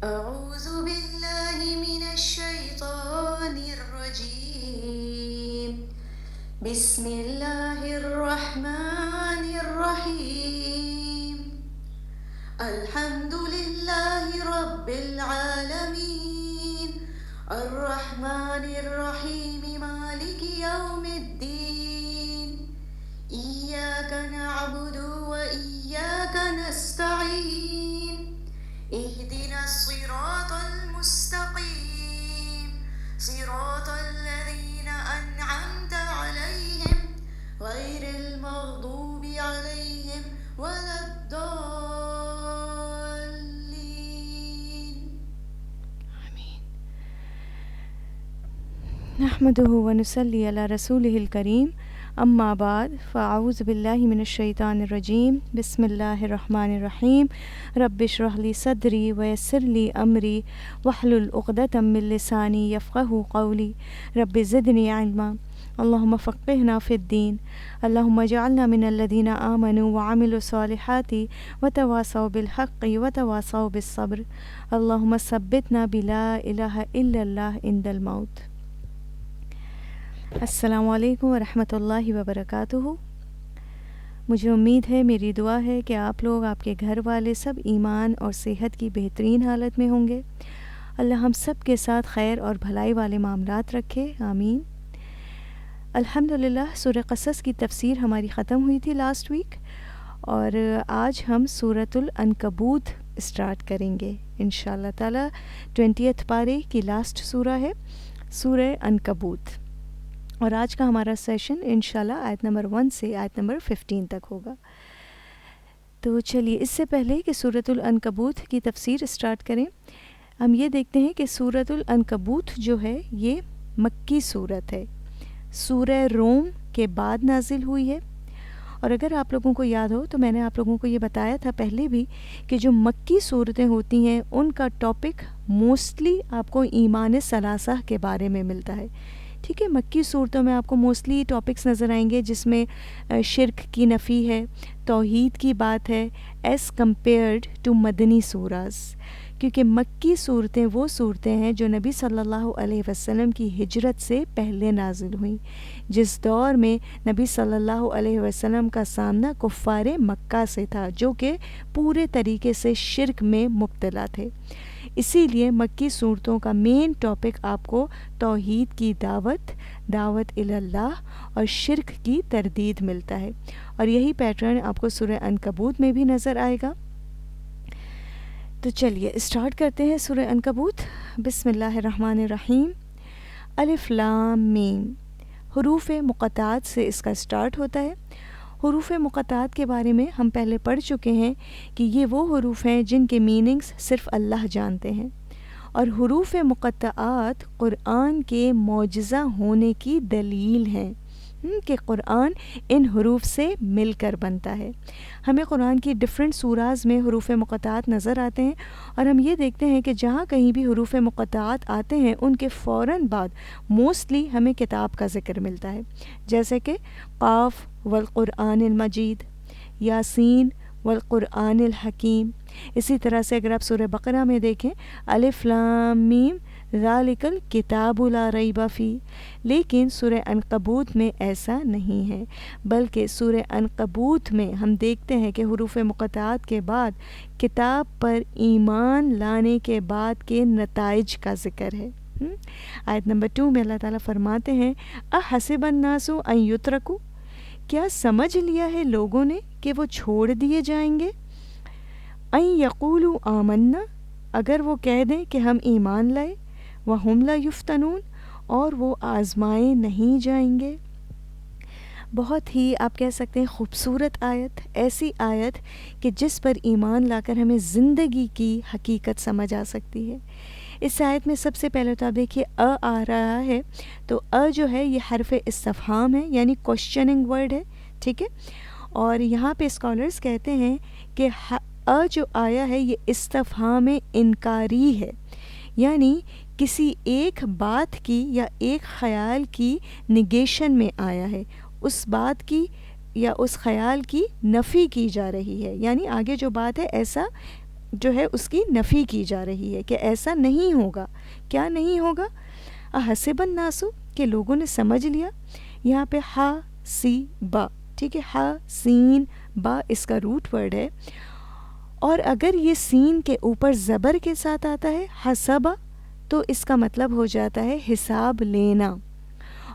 أعوذ بالله من الشيطان الرجيم. بسم الله الرحمن الرحيم. الحمد لله رب العالمين الرحمن الرحيم مالك يوم الدين. إياك نعبد وإياك نستعين. اهدنا الصراط المستقيم صراط الذين أنعمت عليهم غير المغضوب عليهم ولا الضالين. نحمده ونصلي على رسوله الكريم اما بعد فاعوذ بالله من الشیطان الرجیم بسم اللہ الرحمن الرحیم رب اشرح لی صدری ویسر لی امری واحلل عقدۃ من لسانی یفقهوا قولی رب زدنی علما اللهم فقهنا في الدين اللهم اجعلنا من الذين آمنوا وعملوا الصالحات وتواصوا بالحق وتواصوا بالصبر اللهم ثبتنا بلا إله إلا الله عند الموت. السلام علیکم ورحمۃ اللہ وبرکاتہ. مجھے امید ہے، میری دعا ہے کہ آپ لوگ، آپ کے گھر والے سب ایمان اور صحت کی بہترین حالت میں ہوں گے. اللہ ہم سب کے ساتھ خیر اور بھلائی والے معاملات رکھے، آمین. الحمدللہ سورہ قصص کی تفسیر ہماری ختم ہوئی تھی لاسٹ ویک، اور آج ہم سورۃ العنکبوت اسٹارٹ کریں گے انشاءاللہ تعالی. 20 پارے کی لاسٹ سورہ ہے سورہ عنکبوت، اور آج کا ہمارا سیشن انشاءاللہ آیت نمبر 1 سے آیت نمبر 15 تک ہوگا. تو چلیے، اس سے پہلے کہ سورۃ العنکبوت کی تفسیر اسٹارٹ کریں، ہم یہ دیکھتے ہیں کہ سورۃ العنکبوت جو ہے یہ مکی صورت ہے، سورہ روم کے بعد نازل ہوئی ہے. اور اگر آپ لوگوں کو یاد ہو تو میں نے آپ لوگوں کو یہ بتایا تھا پہلے بھی کہ جو مکی صورتیں ہوتی ہیں ان کا ٹاپک موسٹلی آپ کو ایمان ثلاثہ کے بارے میں ملتا ہے. ٹھیک ہے، مکی صورتوں میں آپ کو موسٹلی ٹاپکس نظر آئیں گے جس میں شرک کی نفی ہے، توحید کی بات ہے، ایز کمپیئرڈ ٹو مدنی سوراز. کیونکہ مکی صورتیں وہ صورتیں ہیں جو نبی صلی اللہ علیہ وسلم کی ہجرت سے پہلے نازل ہوئیں، جس دور میں نبی صلی اللہ علیہ وسلم کا سامنا کفار مکہ سے تھا جو کہ پورے طریقے سے شرک میں مبتلا تھے. اسی لیے مکی صورتوں کا مین ٹاپک آپ کو توحید کی دعوت اللہ اور شرک کی تردید ملتا ہے، اور یہی پیٹرن آپ کو سورہ عنکبوت میں بھی نظر آئے گا. تو چلیے اسٹارٹ کرتے ہیں سورہ عنکبوت. بسم اللہ الرحمن الرحیم. الف لام میم، حروف مقطعات سے اس کا اسٹارٹ ہوتا ہے. حروف مقطعات کے بارے میں ہم پہلے پڑھ چکے ہیں کہ یہ وہ حروف ہیں جن کے میننگز صرف اللہ جانتے ہیں، اور حروف مقطعات قرآن کے معجزہ ہونے کی دلیل ہیں کہ قرآن ان حروف سے مل کر بنتا ہے. ہمیں قرآن کی ڈفرینٹ سوراز میں حروف مقطعات نظر آتے ہیں، اور ہم یہ دیکھتے ہیں کہ جہاں کہیں بھی حروف مقطعات آتے ہیں ان کے فوراً بعد موسٹلی ہمیں کتاب کا ذکر ملتا ہے، جیسے کہ قاف والقرآن المجید، یاسین والقرآن الحکیم. اسی طرح سے اگر آپ سورہ بقرہ میں دیکھیں، الف لام میم ذالک الکتاب لا ریب فیہ. لیکن سورہ عنکبوت میں ایسا نہیں ہے، بلکہ سورہ عنکبوت میں ہم دیکھتے ہیں کہ حروف مقطعات کے بعد کتاب پر ایمان لانے کے بعد کے نتائج کا ذکر ہے. آیت نمبر 2 میں اللہ تعالیٰ فرماتے ہیں احسب الناس ان یترکوا، کیا سمجھ لیا ہے لوگوں نے کہ وہ چھوڑ دیے جائیں گے؟ ان یقولوا آمنا، اگر وہ کہہ دیں کہ ہم ایمان لائے، وہم لا یفتنون، اور وہ آزمائے نہیں جائیں گے. بہت ہی آپ کہہ سکتے ہیں خوبصورت آیت، ایسی آیت کہ جس پر ایمان لا کر ہمیں زندگی کی حقیقت سمجھ آ سکتی ہے. اس آیت میں سب سے پہلے تو آپ دیکھیے آ رہا ہے، تو جو ہے یہ حرف استفہام ہے، یعنی کوشچننگ ورڈ ہے. ٹھیک ہے، اور یہاں پہ اسکالرز کہتے ہیں کہ جو آیا ہے یہ استفہام انکاری ہے، یعنی کسی ایک بات کی یا ایک خیال کی نگیشن میں آیا ہے، اس بات کی یا اس خیال کی نفی کی جا رہی ہے، یعنی آگے جو بات ہے ایسا جو ہے اس کی نفی کی جا رہی ہے کہ ایسا نہیں ہوگا. کیا نہیں ہوگا؟ احسب الناس کہ لوگوں نے سمجھ لیا. یہاں پہ ہا سی با، ٹھیک ہے، ہا سین با اس کا روٹ ورڈ ہے، اور اگر یہ سین کے اوپر زبر کے ساتھ آتا ہے حسبا تو اس کا مطلب ہو جاتا ہے حساب لینا،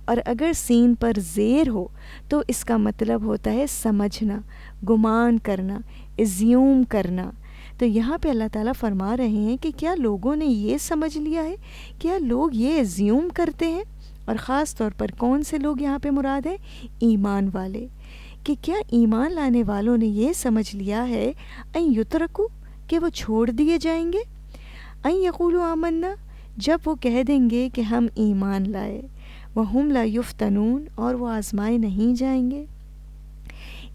اور اگر سین پر زیر ہو تو اس کا مطلب ہوتا ہے سمجھنا، گمان کرنا، ازیوم کرنا. تو یہاں پہ اللہ تعالیٰ فرما رہے ہیں کہ کیا لوگوں نے یہ سمجھ لیا ہے، کیا لوگ یہ ازیوم کرتے ہیں، اور خاص طور پر کون سے لوگ یہاں پہ مراد ہیں؟ ایمان والے، کہ کیا ایمان لانے والوں نے یہ سمجھ لیا ہے این یترکو کہ وہ چھوڑ دیے جائیں گے، این یقولوا آمنا جب وہ کہہ دیں گے کہ ہم ایمان لائے، وہم لا یفتنون اور وہ آزمائے نہیں جائیں گے.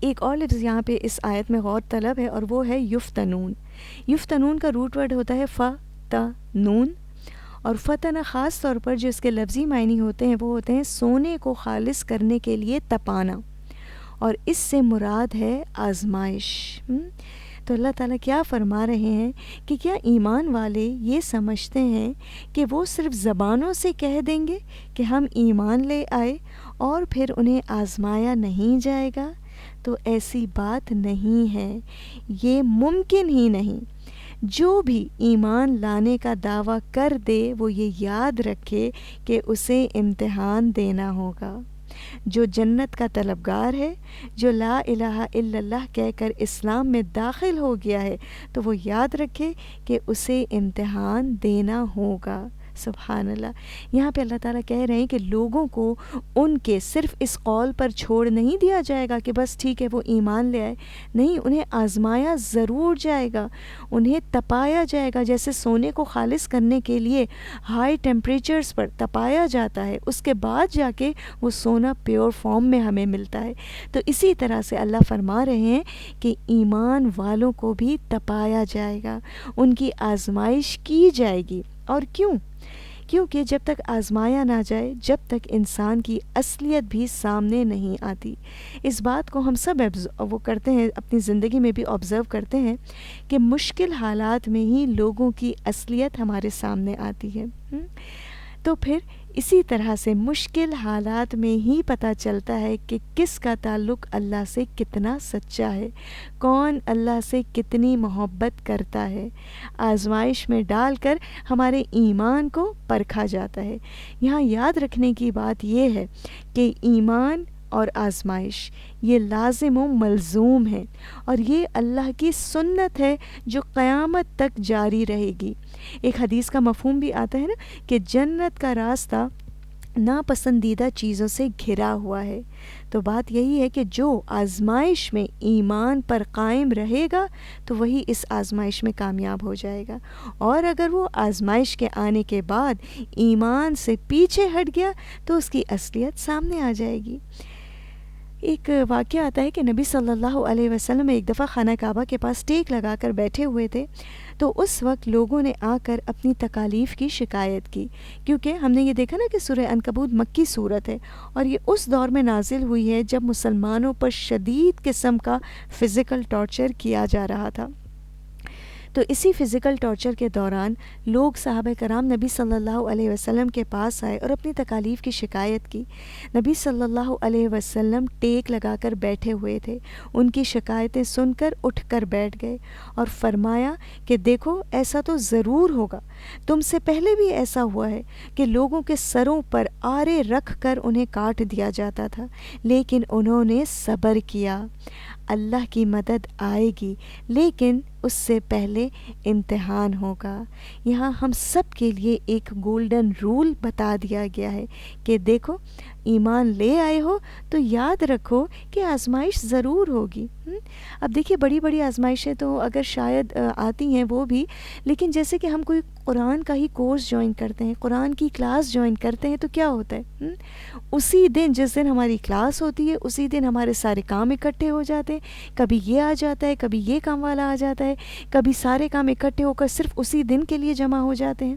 ایک اور لفظ یہاں پہ اس آیت میں غور طلب ہے اور وہ ہے یفتنون. یفتنون کا روٹ ورڈ ہوتا ہے فتنون، اور فتنہ خاص طور پر جو اس کے لفظی معنی ہوتے ہیں وہ ہوتے ہیں سونے کو خالص کرنے کے لیے تپانا، اور اس سے مراد ہے آزمائش. تو اللہ تعالیٰ کیا فرما رہے ہیں کہ کیا ایمان والے یہ سمجھتے ہیں کہ وہ صرف زبانوں سے کہہ دیں گے کہ ہم ایمان لے آئے اور پھر انہیں آزمایا نہیں جائے گا؟ تو ایسی بات نہیں ہے، یہ ممکن ہی نہیں. جو بھی ایمان لانے کا دعویٰ کر دے وہ یہ یاد رکھے کہ اسے امتحان دینا ہوگا. جو جنت کا طلبگار ہے، جو لا الہ الا اللہ کہہ کر اسلام میں داخل ہو گیا ہے، تو وہ یاد رکھے کہ اسے امتحان دینا ہوگا. سبحان اللہ. یہاں پہ اللہ تعالیٰ کہہ رہے ہیں کہ لوگوں کو ان کے صرف اس قول پر چھوڑ نہیں دیا جائے گا کہ بس ٹھیک ہے وہ ایمان لے آئے، نہیں، انہیں آزمایا ضرور جائے گا، انہیں تپایا جائے گا. جیسے سونے کو خالص کرنے کے لیے ہائی ٹیمپریچرز پر تپایا جاتا ہے، اس کے بعد جا کے وہ سونا پیور فارم میں ہمیں ملتا ہے. تو اسی طرح سے اللہ فرما رہے ہیں کہ ایمان والوں کو بھی تپایا جائے گا، ان کی آزمائش کی جائے گی. اور کیونکہ جب تک آزمایا نہ جائے، جب تک انسان کی اصلیت بھی سامنے نہیں آتی. اس بات کو ہم سب وہ کرتے ہیں، اپنی زندگی میں بھی آبزرو کرتے ہیں کہ مشکل حالات میں ہی لوگوں کی اصلیت ہمارے سامنے آتی ہے. تو پھر اسی طرح سے مشکل حالات میں ہی پتہ چلتا ہے کہ کس کا تعلق اللہ سے کتنا سچا ہے، کون اللہ سے کتنی محبت کرتا ہے. آزمائش میں ڈال کر ہمارے ایمان کو پرکھا جاتا ہے. یہاں یاد رکھنے کی بات یہ ہے کہ ایمان اور آزمائش یہ لازم و ملزوم ہے، اور یہ اللہ کی سنت ہے جو قیامت تک جاری رہے گی. ایک حدیث کا مفہوم بھی آتا ہے نا کہ جنت کا راستہ ناپسندیدہ چیزوں سے گھرا ہوا ہے. تو بات یہی ہے کہ جو آزمائش میں ایمان پر قائم رہے گا تو وہی اس آزمائش میں کامیاب ہو جائے گا، اور اگر وہ آزمائش کے آنے کے بعد ایمان سے پیچھے ہٹ گیا تو اس کی اصلیت سامنے آ جائے گی. ایک واقعہ آتا ہے کہ نبی صلی اللہ علیہ وسلم ایک دفعہ خانہ کعبہ کے پاس ٹیک لگا کر بیٹھے ہوئے تھے، تو اس وقت لوگوں نے آ کر اپنی تکالیف کی شکایت کی. کیونکہ ہم نے یہ دیکھا نا کہ سورہ عنکبوت مکی صورت ہے، اور یہ اس دور میں نازل ہوئی ہے جب مسلمانوں پر شدید قسم کا فزیکل ٹارچر کیا جا رہا تھا. تو اسی فزیکل ٹارچر کے دوران لوگ صحابہ کرام نبی صلی اللہ علیہ وسلم کے پاس آئے اور اپنی تکالیف کی شکایت کی. نبی صلی اللہ علیہ وسلم ٹیک لگا کر بیٹھے ہوئے تھے، ان کی شکایتیں سن کر اٹھ کر بیٹھ گئے اور فرمایا کہ دیکھو ایسا تو ضرور ہوگا، تم سے پہلے بھی ایسا ہوا ہے کہ لوگوں کے سروں پر آرے رکھ کر انہیں کاٹ دیا جاتا تھا، لیکن انہوں نے صبر کیا. اللہ کی مدد آئے گی، لیکن اس سے پہلے امتحان ہوگا. یہاں ہم سب کے لیے ایک گولڈن رول بتا دیا گیا ہے کہ دیکھو ایمان لے آئے ہو تو یاد رکھو کہ آزمائش ضرور ہوگی. اب دیکھیے بڑی بڑی آزمائشیں تو اگر شاید آتی ہیں وہ بھی، لیکن جیسے کہ ہم کوئی قرآن کا ہی کورس جوائن کرتے ہیں، قرآن کی کلاس جوائن کرتے ہیں، تو کیا ہوتا ہے اسی دن جس دن ہماری کلاس ہوتی ہے اسی دن ہمارے سارے کام اکٹھے ہو جاتے ہیں. کبھی یہ آ جاتا ہے، کبھی یہ کام والا آ جاتا ہے، کبھی سارے کام اکٹھے ہو کر صرف اسی دن کے لیے جمع ہو جاتے ہیں.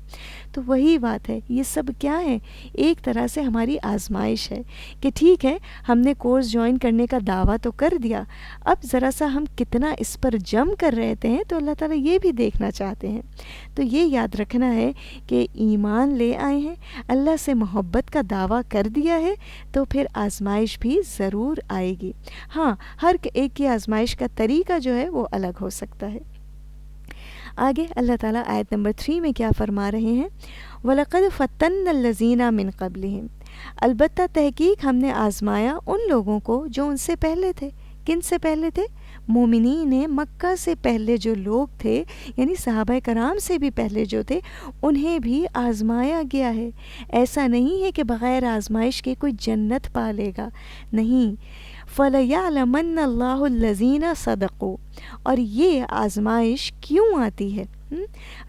تو وہی بات ہے، یہ سب کیا ہے؟ ایک طرح سے ہماری آزمائش آزمائش ہے کہ ٹھیک ہے ہم نے کورس جوائن کرنے کا دعویٰ تو کر دیا، اب ذرا سا ہم کتنا اس پر جم کر رہتے ہیں، تو اللہ تعالیٰ یہ بھی دیکھنا چاہتے ہیں۔ تو یہ یاد رکھنا ہے کہ ایمان لے آئے ہیں، اللہ سے محبت کا دعویٰ کر دیا ہے، تو پھر آزمائش بھی ضرور آئے گی۔ ہاں، ہر ایک کی آزمائش کا طریقہ جو ہے وہ الگ ہو سکتا ہے۔ آگے اللہ تعالیٰ آیت نمبر 3 میں کیا فرما رہے ہیں؟ وَلَقَدْ فَتَنَّ الَّذِينَ مِن قَبْلِهِمْ، البتہ تحقیق ہم نے آزمایا ان لوگوں کو جو ان سے پہلے تھے۔ کن سے پہلے تھے؟ مومنین مکہ سے پہلے جو لوگ تھے، یعنی صحابہ کرام سے بھی پہلے جو تھے، انہیں بھی آزمایا گیا ہے۔ ایسا نہیں ہے کہ بغیر آزمائش کے کوئی جنت پا لے گا، نہیں۔ فَلَيَعْلَمَنَّ اللَّهُ الَّذِينَ صَدَقُوا، اور یہ آزمائش کیوں آتی ہے؟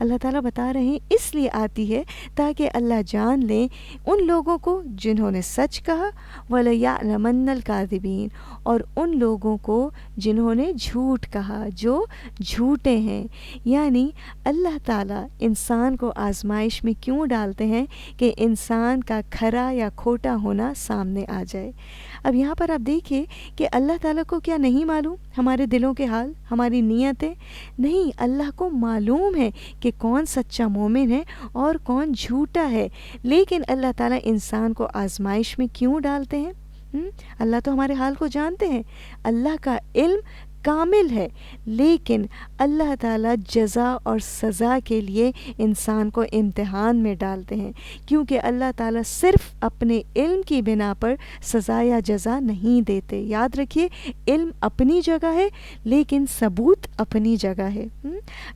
اللہ تعالیٰ بتا رہے ہیں اس لیے آتی ہے تاکہ اللہ جان لیں ان لوگوں کو جنہوں نے سچ کہا، وَلَيَعْلَمَنَّ الْكَاذِبِينَ، اور ان لوگوں کو جنہوں نے جھوٹ کہا، جو جھوٹے ہیں۔ یعنی اللہ تعالیٰ انسان کو آزمائش میں کیوں ڈالتے ہیں؟ کہ انسان کا کھرا یا کھوٹا ہونا سامنے آ جائے۔ اب یہاں پر آپ دیکھیے کہ اللہ تعالیٰ کو کیا نہیں معلوم ہمارے دلوں کے حال، ہماری نیتیں؟ نہیں، اللہ کو معلوم ہے کہ کون سچا مومن ہے اور کون جھوٹا ہے، لیکن اللہ تعالیٰ انسان کو آزمائش میں کیوں ڈالتے ہیں؟ اللہ تو ہمارے حال کو جانتے ہیں، اللہ کا علم کامل ہے، لیکن اللہ تعالیٰ جزا اور سزا کے لیے انسان کو امتحان میں ڈالتے ہیں، کیونکہ اللہ تعالیٰ صرف اپنے علم کی بنا پر سزا یا جزا نہیں دیتے۔ یاد رکھیے، علم اپنی جگہ ہے لیکن ثبوت اپنی جگہ ہے۔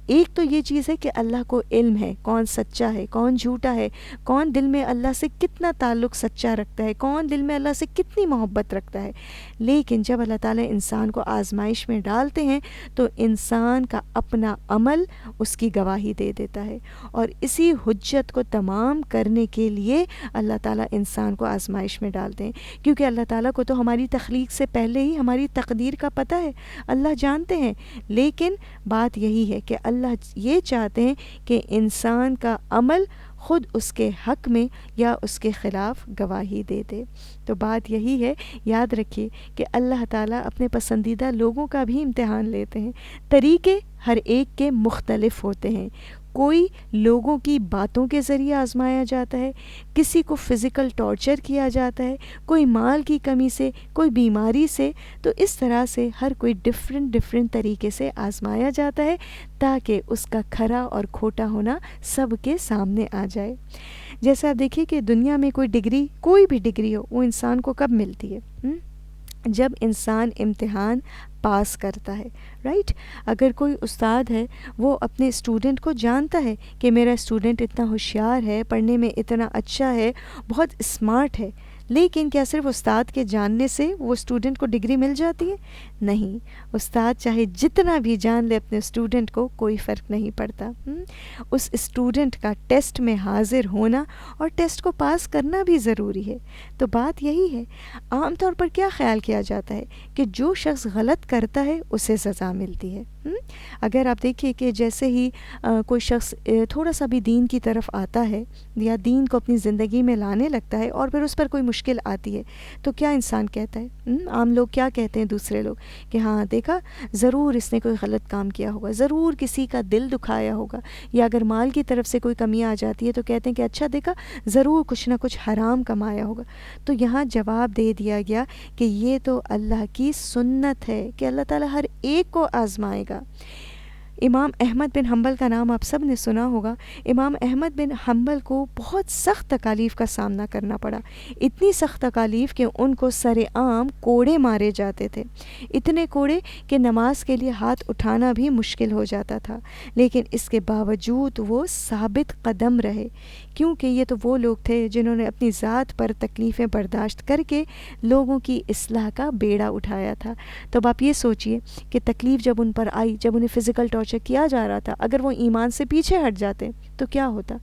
ایک تو یہ چیز ہے کہ اللہ کو علم ہے کون سچا ہے کون جھوٹا ہے، کون دل میں اللہ سے کتنا تعلق سچا رکھتا ہے، کون دل میں اللہ سے کتنی محبت رکھتا ہے، لیکن جب اللہ تعالیٰ انسان کو آزمائش میں ڈالتے ہیں تو انسان کا اپنا عمل اس کی گواہی دے دیتا ہے، اور اسی حجت کو تمام کرنے کے لیے اللہ تعالیٰ انسان کو آزمائش میں ڈالتے ہیں، کیونکہ اللہ تعالیٰ کو تو ہماری تخلیق سے پہلے ہی ہماری تقدیر کا پتہ ہے، اللہ جانتے ہیں، لیکن بات یہی ہے کہ اللہ یہ چاہتے ہیں کہ انسان کا عمل خود اس کے حق میں یا اس کے خلاف گواہی دے دے۔ تو بات یہی ہے، یاد رکھیے کہ اللہ تعالیٰ اپنے پسندیدہ لوگوں کا بھی امتحان لیتے ہیں۔ طریقے ہر ایک کے مختلف ہوتے ہیں، کوئی لوگوں کی باتوں کے ذریعے آزمایا جاتا ہے، کسی کو فزیکل ٹارچر کیا جاتا ہے، کوئی مال کی کمی سے، کوئی بیماری سے، تو اس طرح سے ہر کوئی ڈفرینٹ طریقے سے آزمایا جاتا ہے تاکہ اس کا کھرا اور کھوٹا ہونا سب کے سامنے آ جائے۔ جیسے آپ دیکھیے کہ دنیا میں کوئی ڈگری، کوئی بھی ڈگری ہو، وہ انسان کو کب ملتی ہے؟ جب انسان امتحان پاس کرتا ہے، رائٹ؟ اگر کوئی استاد ہے، وہ اپنے اسٹوڈنٹ کو جانتا ہے کہ میرا اسٹوڈنٹ اتنا ہوشیار ہے، پڑھنے میں اتنا اچھا ہے، بہت اسمارٹ ہے، لیکن کیا صرف استاد کے جاننے سے وہ اسٹوڈنٹ کو ڈگری مل جاتی ہے؟ نہیں، استاد چاہے جتنا بھی جان لے اپنے اسٹوڈنٹ کو، کوئی فرق نہیں پڑتا۔ اس اسٹوڈنٹ کا ٹیسٹ میں حاضر ہونا اور ٹیسٹ کو پاس کرنا بھی ضروری ہے۔ تو بات یہی ہے، عام طور پر کیا خیال کیا جاتا ہے کہ جو شخص غلط کرتا ہے اسے سزا ملتی ہے۔ اگر آپ دیکھیے کہ جیسے ہی کوئی شخص تھوڑا سا بھی دین کی طرف آتا ہے یا دین کو اپنی زندگی میں لانے لگتا ہے اور پھر اس پر کوئی مشکل آتی ہے، تو کیا انسان کہتا ہے؟ عام لوگ کیا کہتے ہیں، دوسرے لوگ، کہ ہاں دیکھا، ضرور اس نے کوئی غلط کام کیا ہوگا، ضرور کسی کا دل دکھایا ہوگا، یا اگر مال کی طرف سے کوئی کمی آ جاتی ہے تو کہتے ہیں کہ اچھا دیکھا، ضرور کچھ نہ کچھ حرام کمایا ہوگا۔ تو یہاں جواب دے دیا گیا کہ یہ تو اللہ کی سنت ہے کہ اللہ تعالیٰ ہر ایک کو آزمائے گا۔ امام احمد بن حنبل کا نام آپ سب نے سنا ہوگا۔ امام احمد بن حنبل کو بہت سخت تکالیف کا سامنا کرنا پڑا، اتنی سخت تکالیف کہ ان کو سر عام کوڑے مارے جاتے تھے، اتنے کوڑے کہ نماز کے لیے ہاتھ اٹھانا بھی مشکل ہو جاتا تھا، لیکن اس کے باوجود وہ ثابت قدم رہے، کیونکہ یہ تو وہ لوگ تھے جنہوں نے اپنی ذات پر تکلیفیں برداشت کر کے لوگوں کی اصلاح کا بیڑا اٹھایا تھا۔ تو اب آپ یہ سوچئے کہ تکلیف جب ان پر آئی، جب انہیں فزیکل ٹارچر کیا جا رہا تھا، اگر وہ ایمان سے پیچھے ہٹ جاتے تو کیا ہوتا؟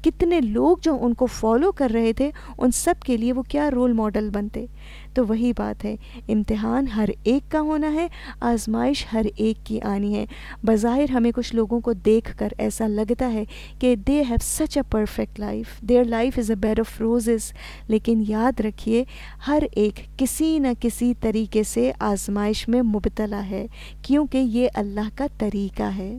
کتنے لوگ جو ان کو فالو کر رہے تھے ان سب کے لیے وہ کیا رول ماڈل بنتے. تو وہی بات ہے، امتحان ہر ایک کا ہونا ہے، آزمائش ہر ایک کی آنی ہے. بظاہر ہمیں کچھ لوگوں کو دیکھ کر ایسا لگتا ہے کہ they have such a perfect life, their life is a bed of roses, لیکن یاد رکھیے ہر ایک کسی نہ کسی طریقے سے آزمائش میں مبتلا ہے، کیونکہ یہ اللہ کا طریقہ ہے.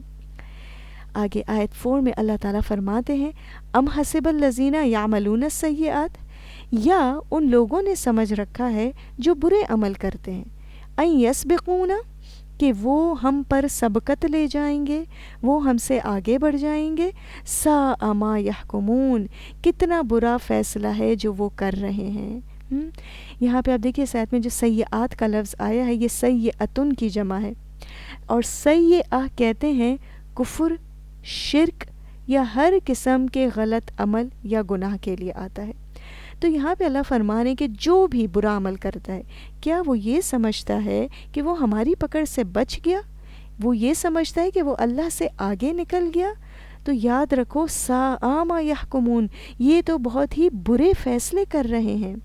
آگے آیت 4 میں اللہ تعالیٰ فرماتے ہیں ام حسب الذین یعملون السیئات، یا ان لوگوں نے سمجھ رکھا ہے جو برے عمل کرتے ہیں، ان یسبقونا، کہ وہ ہم پر سبقت لے جائیں گے، وہ ہم سے آگے بڑھ جائیں گے. ساء ما یحکمون، کتنا برا فیصلہ ہے جو وہ کر رہے ہیں. یہاں پہ آپ دیکھیے اس آیت میں جو سیئات کا لفظ آیا ہے یہ سیئتن کی جمع ہے، اور سیئہ کہتے ہیں کفر، شرک یا ہر قسم کے غلط عمل یا گناہ کے لیے آتا ہے. تو یہاں پہ اللہ فرما رہے ہیں کہ جو بھی برا عمل کرتا ہے کیا وہ یہ سمجھتا ہے کہ وہ ہماری پکڑ سے بچ گیا، وہ یہ سمجھتا ہے کہ وہ اللہ سے آگے نکل گیا؟ تو یاد رکھو ساء ما یحکمون، یہ تو بہت ہی برے فیصلے کر رہے ہیں.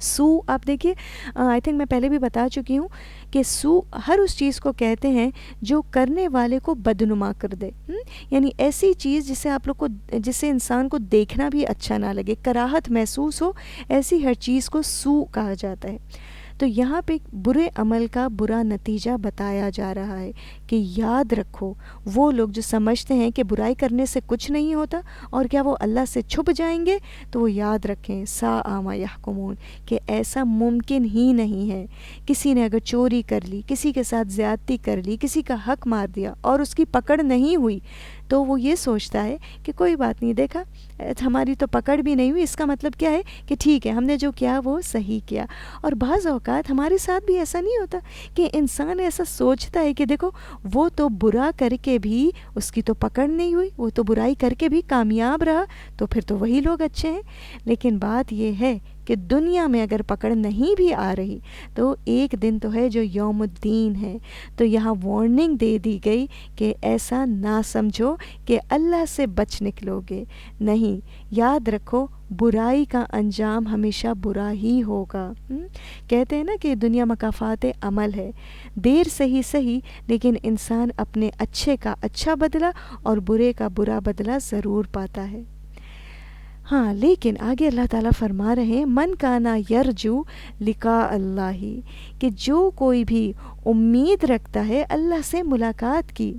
سو آپ دیکھیے آئی تھنک میں پہلے بھی بتا چکی ہوں کہ سو ہر اس چیز کو کہتے ہیں جو کرنے والے کو بدنما کر دے، یعنی ایسی چیز جسے آپ لوگ کو، جسے انسان کو دیکھنا بھی اچھا نہ لگے، کراہت محسوس ہو، ایسی ہر چیز کو سو کہا جاتا ہے. تو یہاں پہ برے عمل کا برا نتیجہ بتایا جا رہا ہے کہ یاد رکھو وہ لوگ جو سمجھتے ہیں کہ برائی کرنے سے کچھ نہیں ہوتا اور کیا وہ اللہ سے چھپ جائیں گے، تو وہ یاد رکھیں ساء ما یحکمون، کہ ایسا ممکن ہی نہیں ہے. کسی نے اگر چوری کر لی، کسی کے ساتھ زیادتی کر لی، کسی کا حق مار دیا اور اس کی پکڑ نہیں ہوئی، تو وہ یہ سوچتا ہے کہ کوئی بات نہیں، دیکھا ہماری تو پکڑ بھی نہیں ہوئی، اس کا مطلب کیا ہے کہ ٹھیک ہے ہم نے جو کیا وہ صحیح کیا. اور بعض اوقات ہمارے ساتھ بھی ایسا نہیں ہوتا کہ انسان ایسا سوچتا ہے کہ دیکھو وہ تو برا کر کے بھی اس کی تو پکڑ نہیں ہوئی، وہ تو برائی کر کے بھی کامیاب رہا، تو پھر تو وہی لوگ اچھے ہیں. لیکن بات یہ ہے کہ دنیا میں اگر پکڑ نہیں بھی آ رہی تو ایک دن تو ہے جو یوم الدین ہے. تو یہاں وارننگ دے دی گئی کہ ایسا نہ سمجھو کہ اللہ سے بچ نکلو گے، نہیں، یاد رکھو برائی کا انجام ہمیشہ برا ہی ہوگا. کہتے ہیں نا کہ دنیا مکافات عمل ہے، دیر سے ہی صحیح لیکن انسان اپنے اچھے کا اچھا بدلہ اور برے کا برا بدلہ ضرور پاتا ہے. ہاں لیکن آگے اللہ تعالیٰ فرما رہے ہیں من کانا یرجو لقاء اللہ، کہ جو کوئی بھی امید رکھتا ہے اللہ سے ملاقات کی.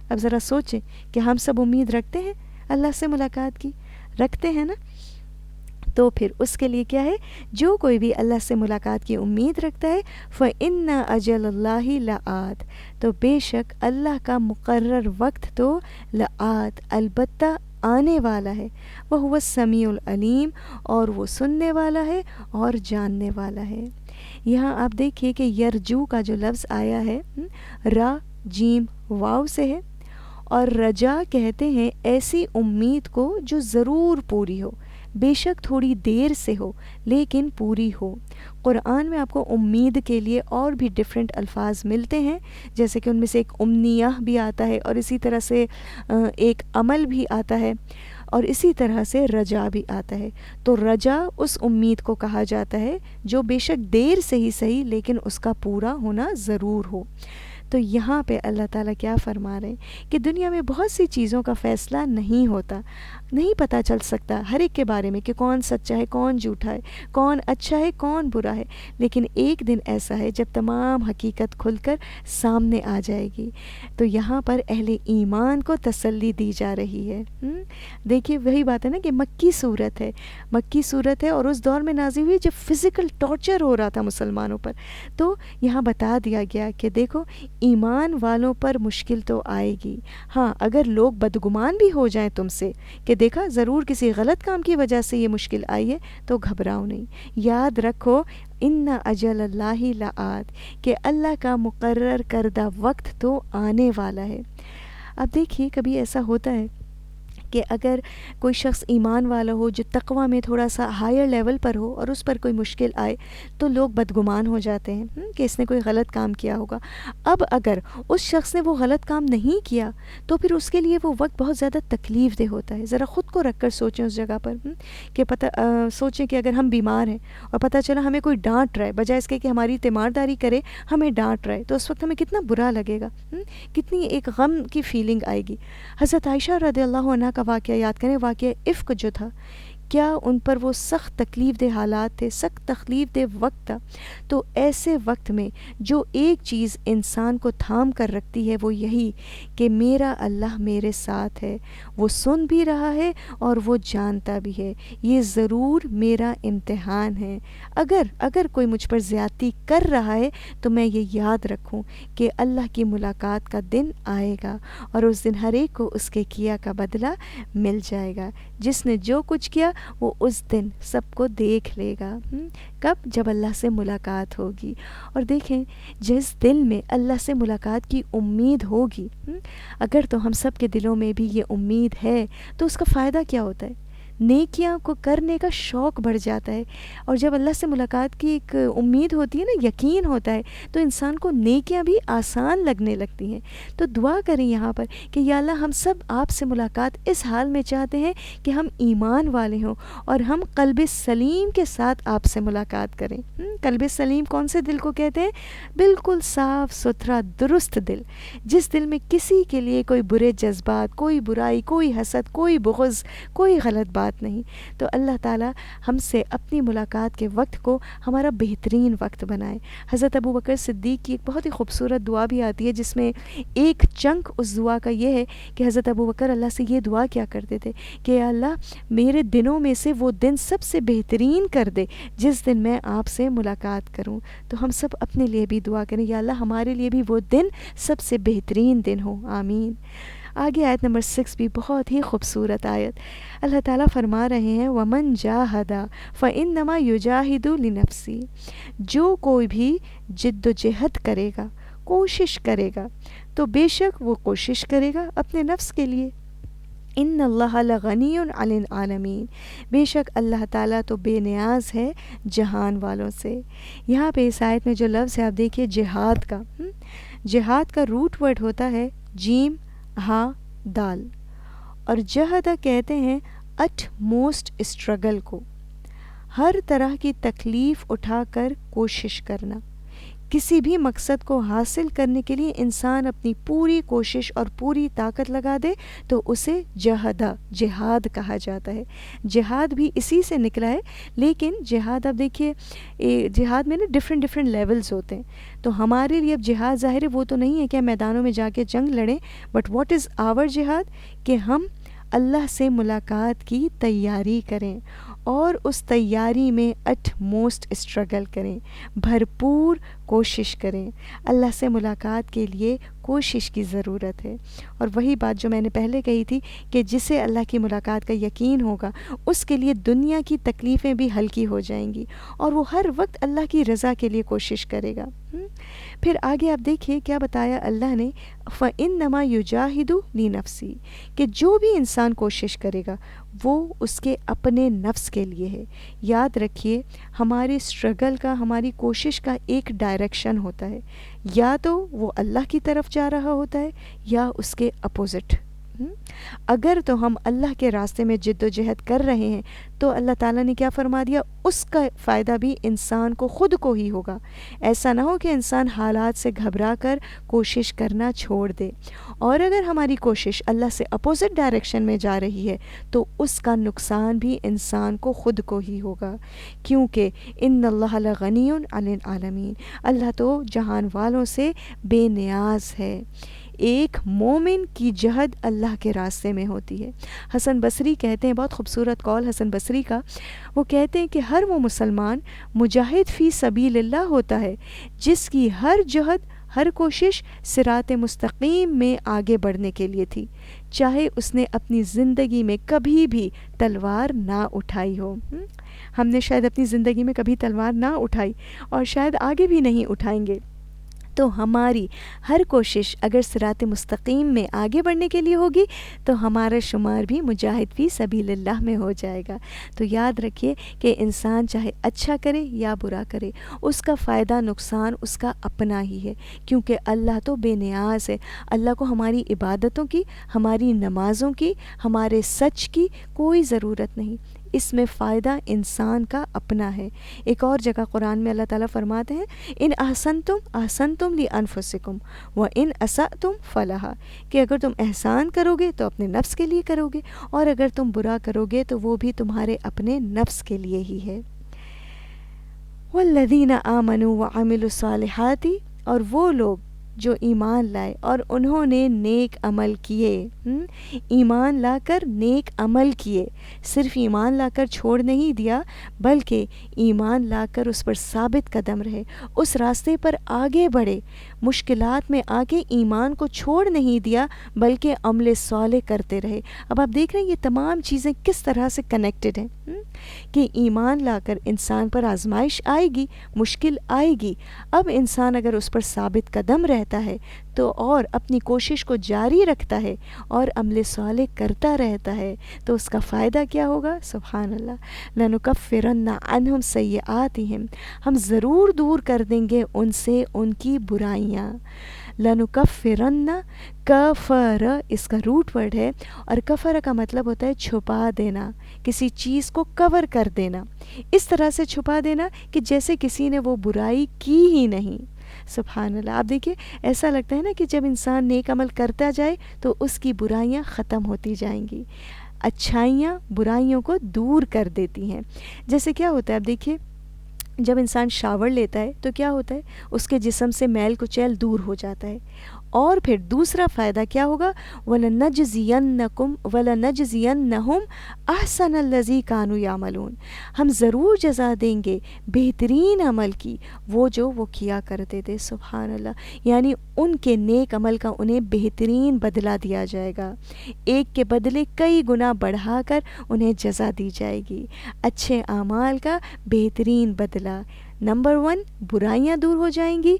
اب ذرا سوچیں کہ ہم سب امید رکھتے ہیں اللہ سے ملاقات کی، رکھتے ہیں نا؟ تو پھر اس کے لیے کیا ہے، جو کوئی بھی اللہ سے ملاقات کی امید رکھتا ہے فَإِنَّ أَجَلَ اللَّهِ لَآتٍ، تو بے شک اللہ کا مقرر وقت تو لآت، البتہ آنے والا ہے. وَهُوَ السَّمِيعُ الْعَلِيمُ، اور وہ سننے والا ہے اور جاننے والا ہے. یہاں آپ دیکھیے کہ یرجو کا جو لفظ آیا ہے را جیم واو سے ہے، اور رجا کہتے ہیں ایسی امید کو جو ضرور پوری ہو، بے شک تھوڑی دیر سے ہو لیکن پوری ہو. قرآن میں آپ کو امید کے لیے اور بھی ڈیفرنٹ الفاظ ملتے ہیں، جیسے کہ ان میں سے ایک امنیہ بھی آتا ہے، اور اسی طرح سے ایک عمل بھی آتا ہے، اور اسی طرح سے رجا بھی آتا ہے. تو رجا اس امید کو کہا جاتا ہے جو بے شک دیر سے ہی صحیح لیکن اس کا پورا ہونا ضرور ہو. تو یہاں پہ اللہ تعالیٰ کیا فرما رہے ہیں کہ دنیا میں بہت سی چیزوں کا فیصلہ نہیں ہوتا، نہیں پتہ چل سکتا ہر ایک کے بارے میں کہ کون سچا ہے، کون جھوٹا ہے، کون اچھا ہے، کون برا ہے. لیکن ایک دن ایسا ہے جب تمام حقیقت کھل کر سامنے آ جائے گی. تو یہاں پر اہل ایمان کو تسلی دی جا رہی ہے. دیکھیے وہی بات ہے نا کہ مکی صورت ہے اور اس دور میں نازل ہوئی جب فزیکل ٹارچر ہو رہا تھا مسلمانوں پر. تو یہاں بتا دیا گیا کہ دیکھو ایمان والوں پر مشکل تو آئے گی، ہاں اگر لوگ بدگمان بھی ہو جائیں تم سے کہ دیکھا ضرور کسی غلط کام کی وجہ سے یہ مشکل آئی ہے، تو گھبراؤ نہیں. یاد رکھو ان اجل اللہ لآت، کہ اللہ کا مقرر کردہ وقت تو آنے والا ہے. اب دیکھیے کبھی ایسا ہوتا ہے کہ اگر کوئی شخص ایمان والا ہو جو تقوی میں تھوڑا سا ہائر لیول پر ہو اور اس پر کوئی مشکل آئے تو لوگ بدگمان ہو جاتے ہیں کہ اس نے کوئی غلط کام کیا ہوگا. اب اگر اس شخص نے وہ غلط کام نہیں کیا تو پھر اس کے لیے وہ وقت بہت زیادہ تکلیف دہ ہوتا ہے. ذرا خود کو رکھ کر سوچیں اس جگہ پر کہ سوچیں کہ اگر ہم بیمار ہیں اور پتہ چلا ہمیں کوئی ڈانٹ رہا ہے، بجائے اس کے کہ ہماری تیمارداری کرے ہمیں ڈانٹ رہا ہے، تو اس وقت ہمیں کتنا برا لگے گا، کتنی ایک غم کی فیلنگ آئے گی. حضرت عائشہ رضی اللہ عنہ کا واقعہ یاد کریں. واقعہ افک جو تھا، کیا ان پر وہ سخت تکلیف دہ حالات تھے، سخت تکلیف دہ وقت تھا. تو ایسے وقت میں جو ایک چیز انسان کو تھام کر رکھتی ہے وہ یہی کہ میرا اللہ میرے ساتھ ہے، وہ سن بھی رہا ہے اور وہ جانتا بھی ہے، یہ ضرور میرا امتحان ہے. اگر کوئی مجھ پر زیادتی کر رہا ہے تو میں یہ یاد رکھوں کہ اللہ کی ملاقات کا دن آئے گا اور اس دن ہر ایک کو اس کے کیا کا بدلہ مل جائے گا. جس نے جو کچھ کیا وہ اس دن سب کو دیکھ لے گا. کب؟ جب اللہ سے ملاقات ہوگی. اور دیکھیں جس دل میں اللہ سے ملاقات کی امید ہوگی، اگر تو ہم سب کے دلوں میں بھی یہ امید ہے تو اس کا فائدہ کیا ہوتا ہے؟ نیکیاں کو کرنے کا شوق بڑھ جاتا ہے. اور جب اللہ سے ملاقات کی ایک امید ہوتی ہے نا، یقین ہوتا ہے، تو انسان کو نیکیاں بھی آسان لگنے لگتی ہیں. تو دعا کریں یہاں پر کہ یا اللہ ہم سب آپ سے ملاقات اس حال میں چاہتے ہیں کہ ہم ایمان والے ہوں اور ہم قلب سلیم کے ساتھ آپ سے ملاقات کریں. قلب سلیم کون سے دل کو کہتے ہیں؟ بالکل صاف ستھرا درست دل، جس دل میں کسی کے لیے کوئی برے جذبات، کوئی برائی، کوئی حسد، کوئی بغض، کوئی غلط بات نہیں. تو اللہ تعالیٰ ہم سے اپنی ملاقات کے وقت کو ہمارا بہترین وقت بنائے. حضرت ابو بکر صدیق کی ایک بہت ہی خوبصورت دعا بھی آتی ہے، جس میں ایک چنک اس دعا کا یہ ہے کہ حضرت ابو بکر اللہ سے یہ دعا کیا کرتے تھے کہ یا اللہ میرے دنوں میں سے وہ دن سب سے بہترین کر دے جس دن میں آپ سے ملاقات کروں. تو ہم سب اپنے لیے بھی دعا کریں یا اللہ ہمارے لیے بھی وہ دن سب سے بہترین دن ہو. آمین. آگے آیت نمبر 6 بھی بہت ہی خوبصورت آیت. اللہ تعالیٰ فرما رہے ہیں وَمَن جَاهَدَ فَإِنَّمَا يُجَاهِدُ لِنَفْسِهِ، جو کوئی بھی جد و جہد کرے گا، کوشش کرے گا، تو بے شک وہ کوشش کرے گا اپنے نفس کے لیے. ان اللہ لغنی عن العالمین، بے شک اللہ تعالیٰ تو بے نیاز ہے جہان والوں سے. یہاں پہ اس آیت میں جو لفظ ہے آپ دیکھیے جہاد کا، جہاد کا روٹ ورڈ ہوتا ہے جیم ہا دال، اور جہدہ کہتے ہیں اٹ موسٹ اسٹرگل کو، ہر طرح کی تکلیف اٹھا کر کوشش کرنا. کسی بھی مقصد کو حاصل کرنے کے لیے انسان اپنی پوری کوشش اور پوری طاقت لگا دے تو اسے جہدہ، جہاد کہا جاتا ہے. جہاد بھی اسی سے نکلا ہے، لیکن جہاد اب دیکھیے جہاد میں نا ڈفرینٹ لیولز ہوتے ہیں. تو ہمارے لیے اب جہاد ظاہر ہے وہ تو نہیں ہے کہ ہم میدانوں میں جا کے جنگ لڑیں، بٹ واٹ از آور جہاد، کہ ہم اللہ سے ملاقات کی تیاری کریں اور اس تیاری میں اٹ موسٹ اسٹرگل کریں، بھرپور کوشش کریں. اللہ سے ملاقات کے لیے کوشش کی ضرورت ہے. اور وہی بات جو میں نے پہلے کہی تھی کہ جسے اللہ کی ملاقات کا یقین ہوگا اس کے لیے دنیا کی تکلیفیں بھی ہلکی ہو جائیں گی اور وہ ہر وقت اللہ کی رضا کے لیے کوشش کرے گا. پھر آگے آپ دیکھیے کیا بتایا اللہ نے، فَإِنَّمَا يُجَاهِدُ لِنَفْسِهِ، کہ جو بھی انسان کوشش کرے گا وہ اس کے اپنے نفس کے لیے ہے. یاد رکھیے ہمارے اسٹرگل کا، ہماری کوشش کا ایک ڈائریکشن ہوتا ہے، یا تو وہ اللہ کی طرف جا رہا ہوتا ہے یا اس کے اپوزٹ. اگر تو ہم اللہ کے راستے میں جد و جہد کر رہے ہیں تو اللہ تعالیٰ نے کیا فرما دیا، اس کا فائدہ بھی انسان کو خود کو ہی ہوگا. ایسا نہ ہو کہ انسان حالات سے گھبرا کر کوشش کرنا چھوڑ دے. اور اگر ہماری کوشش اللہ سے اپوزٹ ڈائریکشن میں جا رہی ہے تو اس کا نقصان بھی انسان کو خود کو ہی ہوگا، کیونکہ ان اللہ لغنی عن العالمین، اللہ تو جہان والوں سے بے نیاز ہے. ایک مومن کی جہد اللہ کے راستے میں ہوتی ہے. حسن بصری کہتے ہیں، بہت خوبصورت قول حسن بصری کا، وہ کہتے ہیں کہ ہر وہ مسلمان مجاہد فی سبیل اللہ ہوتا ہے جس کی ہر جہد، ہر کوشش صراط مستقیم میں آگے بڑھنے کے لیے تھی، چاہے اس نے اپنی زندگی میں کبھی بھی تلوار نہ اٹھائی ہو. ہم نے شاید اپنی زندگی میں کبھی تلوار نہ اٹھائی اور شاید آگے بھی نہیں اٹھائیں گے. تو ہماری ہر کوشش اگر صراط مستقیم میں آگے بڑھنے کے لیے ہوگی تو ہمارا شمار بھی مجاہد فی سبیل اللہ میں ہو جائے گا۔ تو یاد رکھیے کہ انسان چاہے اچھا کرے یا برا کرے، اس کا فائدہ نقصان اس کا اپنا ہی ہے، کیونکہ اللہ تو بے نیاز ہے۔ اللہ کو ہماری عبادتوں کی، ہماری نمازوں کی، ہمارے سچ کی کوئی ضرورت نہیں، اس میں فائدہ انسان کا اپنا ہے۔ ایک اور جگہ قرآن میں اللہ تعالیٰ فرماتے ہیں ان احسنتم لانفسکم وان اسأتم فلہا، کہ اگر تم احسان کرو گے تو اپنے نفس کے لیے کرو گے، اور اگر تم برا کرو گے تو وہ بھی تمہارے اپنے نفس کے لیے ہی ہے۔ والذین آمنوا وعملوا الصالحات، اور وہ لوگ جو ایمان لائے اور انہوں نے نیک عمل کیے، ایمان لا کر نیک عمل کیے، صرف ایمان لا کر چھوڑ نہیں دیا بلکہ ایمان لا کر اس پر ثابت قدم رہے، اس راستے پر آگے بڑھے، مشکلات میں آ کے ایمان کو چھوڑ نہیں دیا بلکہ عمل صالح کرتے رہے۔ اب آپ دیکھ رہے ہیں یہ تمام چیزیں کس طرح سے کنیکٹڈ ہیں، کہ ایمان لا کر انسان پر آزمائش آئے گی، مشکل آئے گی، اب انسان اگر اس پر ثابت قدم رہتا ہے تو اور اپنی کوشش کو جاری رکھتا ہے اور عمل صالح کرتا رہتا ہے تو اس کا فائدہ کیا ہوگا؟ سبحان اللہ، لَنُكَفِّرَنَّ عَنْهُمْ سَيِّئَاتِهِمْ، ہم ضرور دور کر دیں گے ان سے ان کی برائیاں۔ لَنُكَفِّرَنَّ، کفر اس کا روٹ ورڈ ہے، اور کفر کا مطلب ہوتا ہے چھپا دینا، کسی چیز کو کور کر دینا، اس طرح سے چھپا دینا کہ جیسے کسی نے وہ برائی کی ہی نہیں۔ سبحان اللہ، آپ دیکھیں ایسا لگتا ہے نا کہ جب انسان نیک عمل کرتا جائے تو اس کی برائیاں ختم ہوتی جائیں گی، اچھائیاں برائیوں کو دور کر دیتی ہیں۔ جیسے کیا ہوتا ہے، آپ دیکھیے جب انسان شاور لیتا ہے تو کیا ہوتا ہے، اس کے جسم سے میل کچیل دور ہو جاتا ہے، اور پھر دوسرا فائدہ کیا ہوگا، وَلَنَجْزِيَنَّهُمْ أَحْسَنَ الَّذِي كَانُوا يَعْمَلُونَ، ہم ضرور جزا دیں گے بہترین عمل کی وہ کیا کرتے تھے۔ سبحان اللہ، یعنی ان کے نیک عمل کا انہیں بہترین بدلہ دیا جائے گا، ایک کے بدلے کئی گنا بڑھا کر انہیں جزا دی جائے گی، اچھے اعمال کا بہترین بدلہ۔ نمبر 1 برائیاں دور ہو جائیں گی،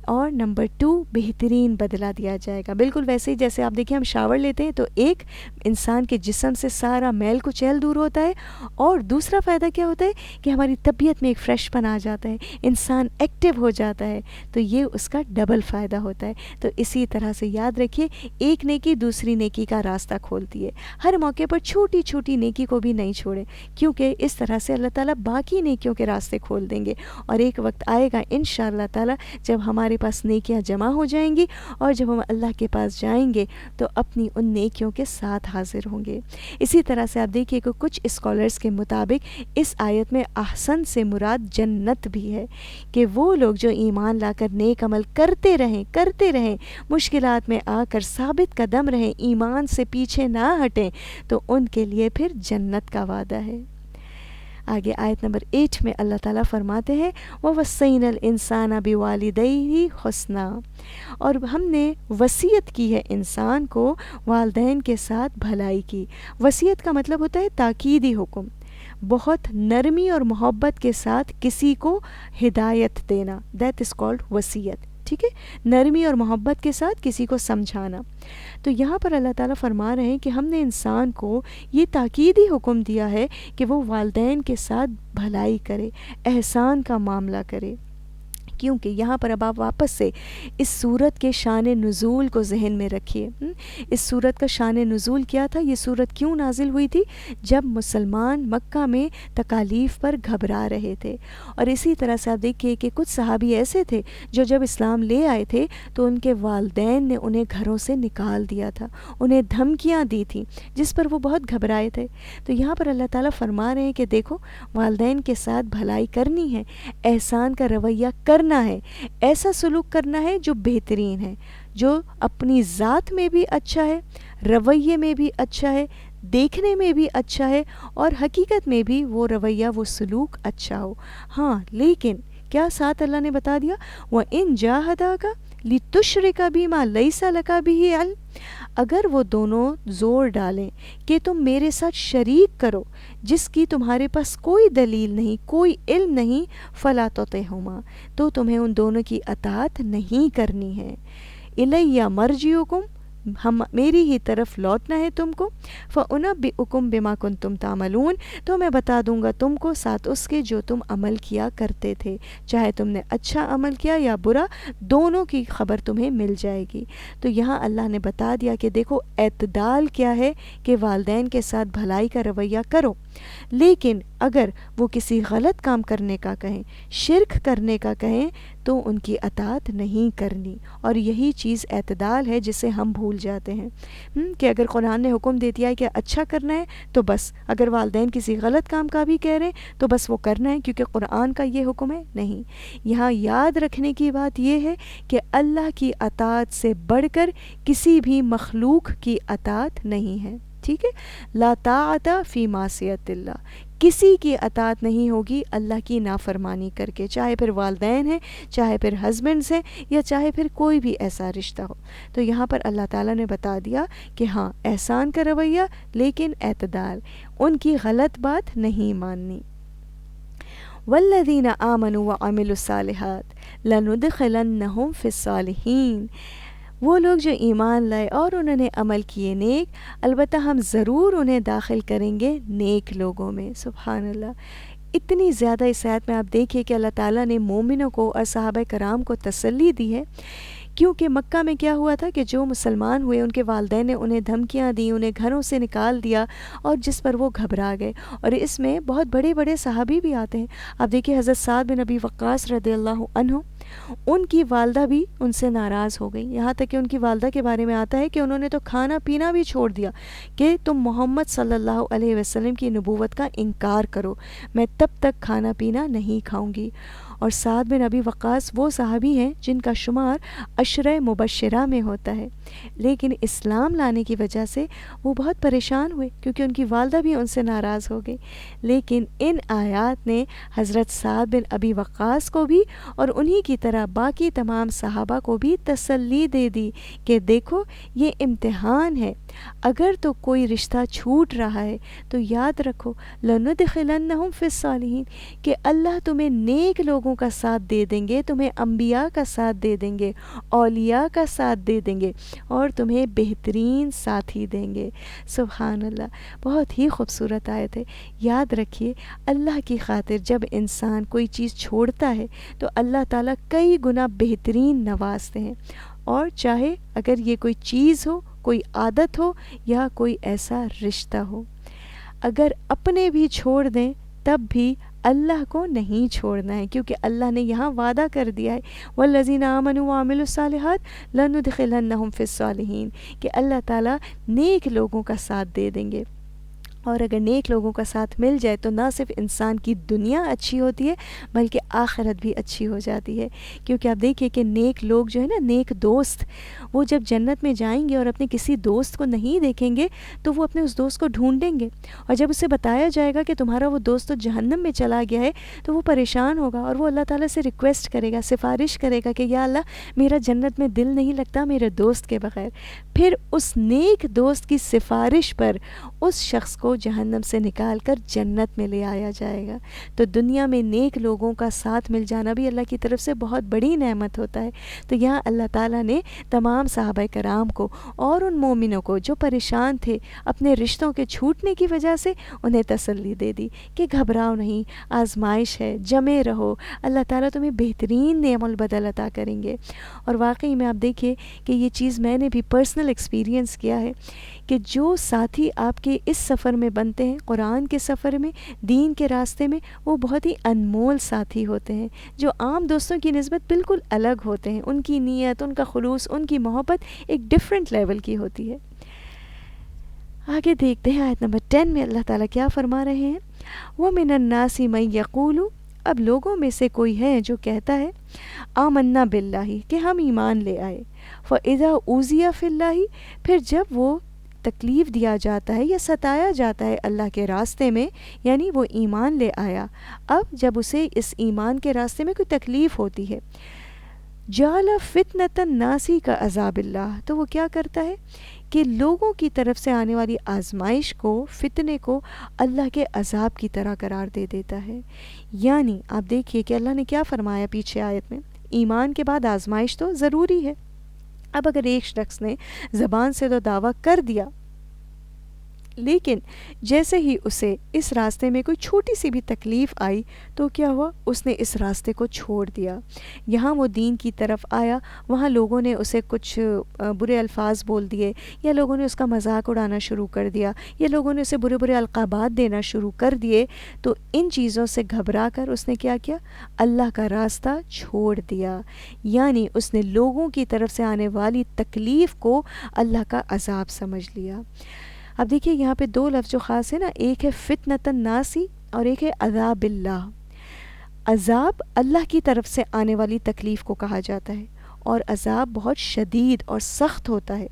اور نمبر 2 بہترین بدلہ دیا جائے گا۔ بالکل ویسے ہی جیسے آپ دیکھیں ہم شاور لیتے ہیں تو ایک انسان کے جسم سے سارا میل کچیل دور ہوتا ہے، اور دوسرا فائدہ کیا ہوتا ہے کہ ہماری طبیعت میں ایک فریش پن آ جاتا ہے، انسان ایکٹیو ہو جاتا ہے، تو یہ اس کا ڈبل فائدہ ہوتا ہے۔ تو اسی طرح سے یاد رکھیے ایک نیکی دوسری نیکی کا راستہ کھولتی ہے، ہر موقع پر چھوٹی چھوٹی نیکی کو بھی نہیں چھوڑیں، کیونکہ اس طرح سے اللہ تعالیٰ باقی نیکیوں کے راستے کھول دیں گے، اور ایک وقت آئے گا انشاءاللہ تعالیٰ جب ہمارے پاس نیکیاں جمع ہو جائیں گی، اور جب ہم اللہ کے پاس جائیں گے تو اپنی ان نیکیوں کے ساتھ حاضر ہوں گے۔ اسی طرح سے آپ دیکھیے کہ کچھ اسکالرز کے مطابق اس آیت میں احسن سے مراد جنت بھی ہے، کہ وہ لوگ جو ایمان لا کر نیک عمل کرتے رہیں، مشکلات میں آ کر ثابت قدم رہیں، ایمان سے پیچھے نہ ہٹیں، تو ان کے لیے پھر جنت کا وعدہ ہے۔ آگے آیت نمبر 8 میں اللہ تعالیٰ فرماتے ہیں وَوَصَّيْنَا الْإِنسَانَ بِوَالِدَيْهِ حُسْنًا، اور ہم نے وصیت کی ہے انسان کو والدین کے ساتھ بھلائی کی۔ وصیت کا مطلب ہوتا ہے تاکیدی حکم، بہت نرمی اور محبت کے ساتھ کسی کو ہدایت دینا، دیٹ از کالڈ وصیت، ٹھیک ہے، نرمی اور محبت کے ساتھ کسی کو سمجھانا۔ تو یہاں پر اللہ تعالیٰ فرما رہے ہیں کہ ہم نے انسان کو یہ تاکیدی حکم دیا ہے کہ وہ والدین کے ساتھ بھلائی کرے، احسان کا معاملہ کرے، کیونکہ یہاں پر اب آپ واپس سے اس صورت کے شان نزول کو ذہن میں رکھیے۔ اس صورت کا شان نزول کیا تھا؟ یہ صورت کیوں نازل ہوئی تھی؟ جب مسلمان مکہ میں تکالیف پر گھبرا رہے تھے، اور اسی طرح سے آپ دیکھیے کہ کچھ صحابی ایسے تھے جو جب اسلام لے آئے تھے تو ان کے والدین نے انہیں گھروں سے نکال دیا تھا، انہیں دھمکیاں دی تھیں، جس پر وہ بہت گھبرائے تھے۔ تو یہاں پر اللہ تعالیٰ فرما رہے ہیں کہ دیکھو والدین کے ساتھ بھلائی کرنی ہے، احسان کا رویہ کرنا ہے، ایسا سلوک کرنا ہے جو بہترین ہے، جو اپنی ذات میں بھی اچھا ہے، رویے میں بھی اچھا ہے، دیکھنے میں بھی اچھا ہے، اور حقیقت میں بھی وہ رویہ وہ سلوک اچھا ہو۔ ہاں لیکن کیا ساتھ اللہ نے بتا دیا وَإِن جَاهَدَاكَ لِتُشْرِكَ بِمَا لَيْسَ لَكَ بِهِ عِلْمٌ، اگر وہ دونوں زور ڈالیں کہ تم میرے ساتھ شریک کرو جس کی تمہارے پاس کوئی دلیل نہیں، کوئی علم نہیں، فلا تطعہما، تو تمہیں ان دونوں کی اطاعت نہیں کرنی ہے۔ الیہ مرجعکم، ہم میری ہی طرف لوٹنا ہے تم کو، فأنبئکم بما کنتم تعملون، تو میں بتا دوں گا تم کو ساتھ اس کے جو تم عمل کیا کرتے تھے، چاہے تم نے اچھا عمل کیا یا برا، دونوں کی خبر تمہیں مل جائے گی۔ تو یہاں اللہ نے بتا دیا کہ دیکھو اعتدال کیا ہے، کہ والدین کے ساتھ بھلائی کا رویہ کرو، لیکن اگر وہ کسی غلط کام کرنے کا کہیں، شرک کرنے کا کہیں، تو ان کی اطاعت نہیں کرنی۔ اور یہی چیز اعتدال ہے جسے ہم بھول جاتے ہیں، کہ اگر قرآن نے حکم دے دیا ہے کہ اچھا کرنا ہے تو بس، اگر والدین کسی غلط کام کا بھی کہہ رہے ہیں تو بس وہ کرنا ہے کیونکہ قرآن کا یہ حکم ہے، نہیں۔ یہاں یاد رکھنے کی بات یہ ہے کہ اللہ کی اطاعت سے بڑھ کر کسی بھی مخلوق کی اطاعت نہیں ہے، ٹھیک ہے۔ لا طاعت فی معصیت اللہ، کسی کی اطاعت نہیں ہوگی اللہ کی نافرمانی کر کے، چاہے پھر والدین ہیں، چاہے پھر ہسبینڈز ہیں، یا چاہے پھر کوئی بھی ایسا رشتہ ہو۔ تو یہاں پر اللہ تعالیٰ نے بتا دیا کہ ہاں احسان کا رویہ، لیکن اعتدال، ان کی غلط بات نہیں ماننی۔ والذین آمنوا وعملوا الصالحات لندخلنہم فی الصالحین، وہ لوگ جو ایمان لائے اور انہوں نے عمل کیے نیک، البتہ ہم ضرور انہیں داخل کریں گے نیک لوگوں میں۔ سبحان اللہ، اتنی زیادہ اس آیت میں آپ دیکھیے کہ اللہ تعالیٰ نے مومنوں کو اور صحابہ کرام کو تسلی دی ہے، کیونکہ مکہ میں کیا ہوا تھا کہ جو مسلمان ہوئے ان کے والدین نے انہیں دھمکیاں دیں، انہیں گھروں سے نکال دیا، اور جس پر وہ گھبرا گئے۔ اور اس میں بہت بڑے بڑے صحابی بھی آتے ہیں، آپ دیکھیے حضرت سعد بن ابی وقاص رضی اللہ عنہ، ان کی والدہ بھی ان سے ناراض ہو گئی، یہاں تک کہ ان کی والدہ کے بارے میں آتا ہے کہ انہوں نے تو کھانا پینا بھی چھوڑ دیا کہ تم محمد صلی اللہ علیہ وسلم کی نبوت کا انکار کرو، میں تب تک کھانا پینا نہیں کھاؤں گی۔ اور سعد بن ابی وقاص وہ صحابی ہیں جن کا شمار عشرہ مبشرہ میں ہوتا ہے، لیکن اسلام لانے کی وجہ سے وہ بہت پریشان ہوئے کیونکہ ان کی والدہ بھی ان سے ناراض ہو گئی۔ لیکن ان آیات نے حضرت سعد بن ابی وقاص کو بھی اور انہی کی طرح باقی تمام صحابہ کو بھی تسلی دے دی کہ دیکھو یہ امتحان ہے، اگر تو کوئی رشتہ چھوٹ رہا ہے تو یاد رکھو لندخلنہم فی الصالحین، کہ اللہ تمہیں نیک لوگوں کا ساتھ دے دیں گے، تمہیں انبیاء کا ساتھ دے دیں گے، اولیاء کا ساتھ دے دیں گے، اور تمہیں بہترین ساتھی دیں گے۔ سبحان اللہ، بہت ہی خوبصورت آیت ہے۔ یاد رکھیے اللہ کی خاطر جب انسان کوئی چیز چھوڑتا ہے تو اللہ تعالیٰ کئی گنا بہترین نوازتے ہیں، اور چاہے اگر یہ کوئی چیز ہو، کوئی عادت ہو، یا کوئی ایسا رشتہ ہو، اگر اپنے بھی چھوڑ دیں تب بھی اللہ کو نہیں چھوڑنا ہے، کیونکہ اللہ نے یہاں وعدہ کر دیا ہے والذین آمنوا وعملوا الصالحات لندخلنہم فی الصالحین، کہ اللہ تعالیٰ نیک لوگوں کا ساتھ دے دیں گے۔ اور اگر نیک لوگوں کا ساتھ مل جائے تو نہ صرف انسان کی دنیا اچھی ہوتی ہے بلکہ آخرت بھی اچھی ہو جاتی ہے، کیونکہ آپ دیکھیے کہ نیک لوگ جو ہے نا، نیک دوست، وہ جب جنت میں جائیں گے اور اپنے کسی دوست کو نہیں دیکھیں گے تو وہ اپنے اس دوست کو ڈھونڈیں گے، اور جب اسے بتایا جائے گا کہ تمہارا وہ دوست تو جہنم میں چلا گیا ہے تو وہ پریشان ہوگا، اور وہ اللہ تعالیٰ سے ریکویسٹ کرے گا، سفارش کرے گا کہ یا اللہ میرا جنت میں دل نہیں لگتا میرے دوست کے بغیر۔ پھر اس نیک دوست کی سفارش پر اس شخص کو جہنم سے نکال کر جنت میں لے آیا جائے گا۔ تو دنیا میں نیک لوگوں کا ساتھ مل جانا بھی اللہ کی طرف سے بہت بڑی نعمت ہوتا ہے۔ تو یہاں اللہ تعالیٰ نے تمام صحابہ کرام کو اور ان مومنوں کو جو پریشان تھے اپنے رشتوں کے چھوٹنے کی وجہ سے، انہیں تسلی دے دی کہ گھبراؤ نہیں، آزمائش ہے، جمے رہو، اللہ تعالیٰ تمہیں بہترین نعم البدل عطا کریں گے۔ اور واقعی میں آپ دیکھیے کہ یہ چیز میں نے بھی پرسنل ایکسپیرینس کیا ہے کہ جو ساتھی آپ کے اس سفر میں بنتے ہیں، قرآن کے سفر میں، دین کے راستے میں، وہ بہت ہی انمول ساتھی ہوتے ہیں جو عام دوستوں کی نسبت بالکل الگ ہوتے ہیں، ان کی نیت، ان کا خلوص، ان کی محبت ایک ڈیفرنٹ لیول کی ہوتی ہے۔ آگے دیکھتے ہیں آیت نمبر 10 میں اللہ تعالیٰ کیا فرما رہے ہیں۔ وَمِنَ النَّاسِ مَن يَقُولُ، اب لوگوں میں سے کوئی ہے جو کہتا ہے آمنا باللہ، کہ ہم ایمان لے آئے، فَإِذَا أُوذِيَ فِي اللَّهِ، پھر جب وہ تکلیف دیا جاتا ہے یا ستایا جاتا ہے اللہ کے راستے میں، یعنی وہ ایمان لے آیا، اب جب اسے اس ایمان کے راستے میں کوئی تکلیف ہوتی ہے جعل فتنۃ الناس کا عذاب اللہ، تو وہ کیا کرتا ہے کہ لوگوں کی طرف سے آنے والی آزمائش کو، فتنے کو اللہ کے عذاب کی طرح قرار دے دیتا ہے۔ یعنی آپ دیکھیے کہ اللہ نے کیا فرمایا پیچھے آیت میں، ایمان کے بعد آزمائش تو ضروری ہے۔ اب اگر ایک شخص نے زبان سے تو دعویٰ کر دیا، لیکن جیسے ہی اسے اس راستے میں کوئی چھوٹی سی بھی تکلیف آئی تو کیا ہوا، اس نے اس راستے کو چھوڑ دیا۔ یہاں وہ دین کی طرف آیا، وہاں لوگوں نے اسے کچھ برے الفاظ بول دیے، یا لوگوں نے اس کا مذاق اڑانا شروع کر دیا، یا لوگوں نے اسے برے برے القابات دینا شروع کر دیے، تو ان چیزوں سے گھبرا کر اس نے کیا کیا، اللہ کا راستہ چھوڑ دیا۔ یعنی اس نے لوگوں کی طرف سے آنے والی تکلیف کو اللہ کا عذاب سمجھ لیا۔ اب دیکھیے یہاں پہ دو لفظ جو خاص ہے نا، ایک ہے فتنۃ الناسی اور ایک ہے عذاب اللہ۔ عذاب اللہ کی طرف سے آنے والی تکلیف کو کہا جاتا ہے، اور عذاب بہت شدید اور سخت ہوتا ہے،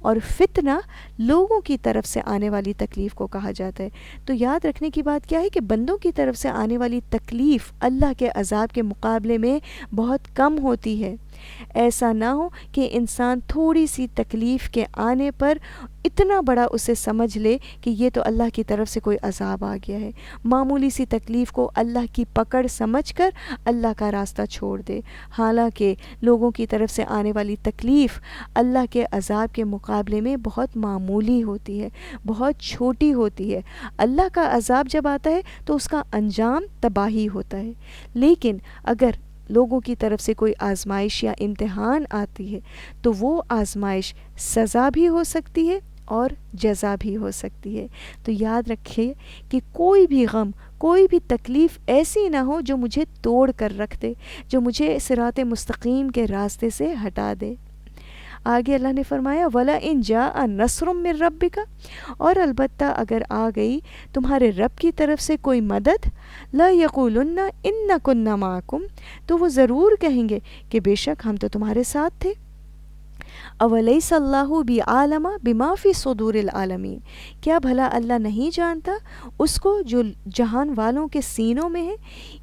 اور فتنہ لوگوں کی طرف سے آنے والی تکلیف کو کہا جاتا ہے۔ تو یاد رکھنے کی بات کیا ہے کہ بندوں کی طرف سے آنے والی تکلیف اللہ کے عذاب کے مقابلے میں بہت کم ہوتی ہے۔ ایسا نہ ہو کہ انسان تھوڑی سی تکلیف کے آنے پر اتنا بڑا اسے سمجھ لے کہ یہ تو اللہ کی طرف سے کوئی عذاب آ گیا ہے، معمولی سی تکلیف کو اللہ کی پکڑ سمجھ کر اللہ کا راستہ چھوڑ دے، حالانکہ لوگوں کی طرف سے آنے والی تکلیف اللہ کے عذاب کے مقابلے میں بہت معمولی ہوتی ہے، بہت چھوٹی ہوتی ہے۔ اللہ کا عذاب جب آتا ہے تو اس کا انجام تباہی ہوتا ہے، لیکن اگر لوگوں کی طرف سے کوئی آزمائش یا امتحان آتی ہے تو وہ آزمائش سزا بھی ہو سکتی ہے اور جزا بھی ہو سکتی ہے۔ تو یاد رکھیے کہ کوئی بھی غم، کوئی بھی تکلیف ایسی نہ ہو جو مجھے توڑ کر رکھ دے، جو مجھے صراط مستقیم کے راستے سے ہٹا دے۔ آگے اللہ نے فرمایا وَلَئِن جَاءَ نَصْرٌ مِّن رَّبِّكَ، اور البتہ اگر آ گئی تمہارے رب کی طرف سے کوئی مدد، لَيَقُولُنَّ إِنَّا كُنَّا مَعَكُمْ، تو وہ ضرور کہیں گے کہ بے شک ہم تو تمہارے ساتھ تھے۔ اولیس اللہ بعالم بما فی صدور العالمین، کیا بھلا اللہ نہیں جانتا اس کو جو جہان والوں کے سینوں میں ہے؟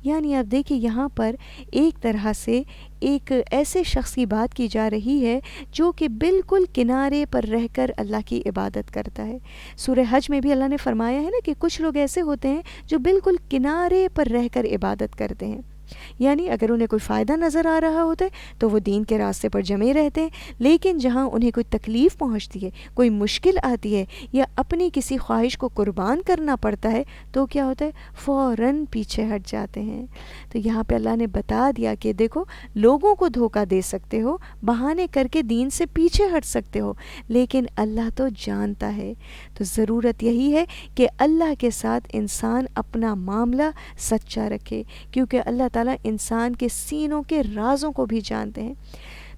یعنی آپ دیکھیں یہاں پر ایک طرح سے ایک ایسے شخص کی بات کی جا رہی ہے جو کہ بالکل کنارے پر رہ کر اللہ کی عبادت کرتا ہے۔ سورہ حج میں بھی اللہ نے فرمایا ہے نا کہ کچھ لوگ ایسے ہوتے ہیں جو بالکل کنارے پر رہ کر عبادت کرتے ہیں، یعنی اگر انہیں کوئی فائدہ نظر آ رہا ہوتا ہے تو وہ دین کے راستے پر جمے رہتے ہیں، لیکن جہاں انہیں کوئی تکلیف پہنچتی ہے، کوئی مشکل آتی ہے، یا اپنی کسی خواہش کو قربان کرنا پڑتا ہے تو کیا ہوتا ہے، فوراً پیچھے ہٹ جاتے ہیں۔ تو یہاں پہ اللہ نے بتا دیا کہ دیکھو لوگوں کو دھوکہ دے سکتے ہو، بہانے کر کے دین سے پیچھے ہٹ سکتے ہو، لیکن اللہ تو جانتا ہے۔ تو ضرورت یہی ہے کہ اللہ کے ساتھ انسان اپنا معاملہ سچا رکھے، کیونکہ اللہ تعالیٰ انسان کے سینوں کے رازوں کو بھی جانتے ہیں۔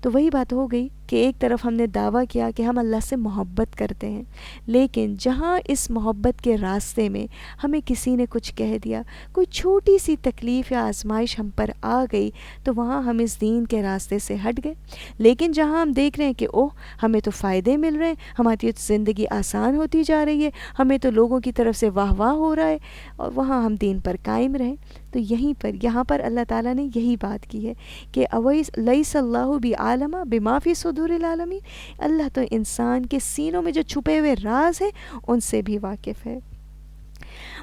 تو وہی بات ہو گئی کہ ایک طرف ہم نے دعویٰ کیا کہ ہم اللہ سے محبت کرتے ہیں، لیکن جہاں اس محبت کے راستے میں ہمیں کسی نے کچھ کہہ دیا، کوئی چھوٹی سی تکلیف یا آزمائش ہم پر آ گئی، تو وہاں ہم اس دین کے راستے سے ہٹ گئے۔ لیکن جہاں ہم دیکھ رہے ہیں کہ اوہ ہمیں تو فائدے مل رہے ہیں، ہماری زندگی آسان ہوتی جا رہی ہے، ہمیں تو لوگوں کی طرف سے واہ واہ ہو رہا ہے، اور وہاں ہم دین پر قائم رہیں۔ تو یہاں پر اللہ تعالیٰ نے یہی بات کی ہے کہ لیس اللہ بعالم بما فی صدور العالمین، اللہ تو انسان کے سینوں میں جو چھپے ہوئے راز ہیں ان سے بھی واقف ہے۔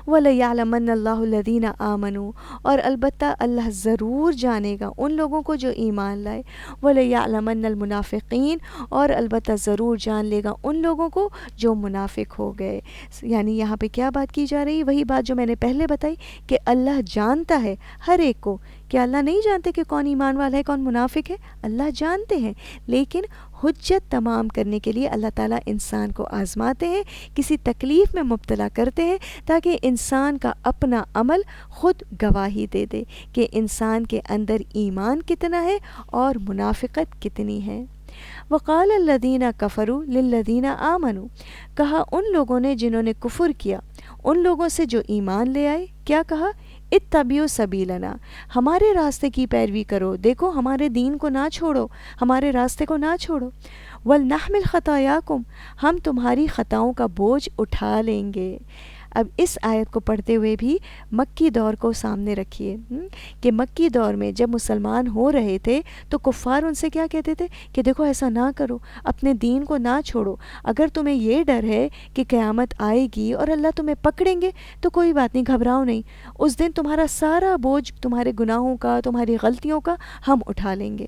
وَلَيَعْلَمَنَّ اللَّهُ الَّذِينَ آمَنُوا، اور البتہ اللہ ضرور جانے گا ان لوگوں کو جو ایمان لائے۔ وَلَيَعْلَمَنَّ الْمُنَافِقِينَ، اور البتہ ضرور جان لے گا ان لوگوں کو جو منافق ہو گئے۔ یعنی یہاں پہ کیا بات کی جا رہی؟ وہی بات جو میں نے پہلے بتائی کہ اللہ جانتا ہے ہر ایک کو۔ کیا اللہ نہیں جانتے کہ کون ایمان والا ہے، کون منافق ہے؟ اللہ جانتے ہیں، لیکن حجت تمام کرنے کے لیے اللہ تعالیٰ انسان کو آزماتے ہیں، کسی تکلیف میں مبتلا کرتے ہیں، تاکہ انسان کا اپنا عمل خود گواہی دے دے کہ انسان کے اندر ایمان کتنا ہے اور منافقت کتنی ہے۔ وقال الذین کفروا للذین آمنوا، کہا ان لوگوں نے جنہوں نے کفر کیا ان لوگوں سے جو ایمان لے آئے، کیا کہا؟ اتبعوا سبیلنا، ہمارے راستے کی پیروی کرو، دیکھو ہمارے دین کو نہ چھوڑو، ہمارے راستے کو نہ چھوڑو۔ ولنحمل خطایاکم، ہم تمہاری خطاؤں کا بوجھ اٹھا لیں گے۔ اب اس آیت کو پڑھتے ہوئے بھی مکی دور کو سامنے رکھیے کہ مکی دور میں جب مسلمان ہو رہے تھے تو کفار ان سے کیا کہتے تھے کہ دیکھو ایسا نہ کرو، اپنے دین کو نہ چھوڑو، اگر تمہیں یہ ڈر ہے کہ قیامت آئے گی اور اللہ تمہیں پکڑیں گے تو کوئی بات نہیں، گھبراؤ نہیں، اس دن تمہارا سارا بوجھ تمہارے گناہوں کا، تمہاری غلطیوں کا ہم اٹھا لیں گے۔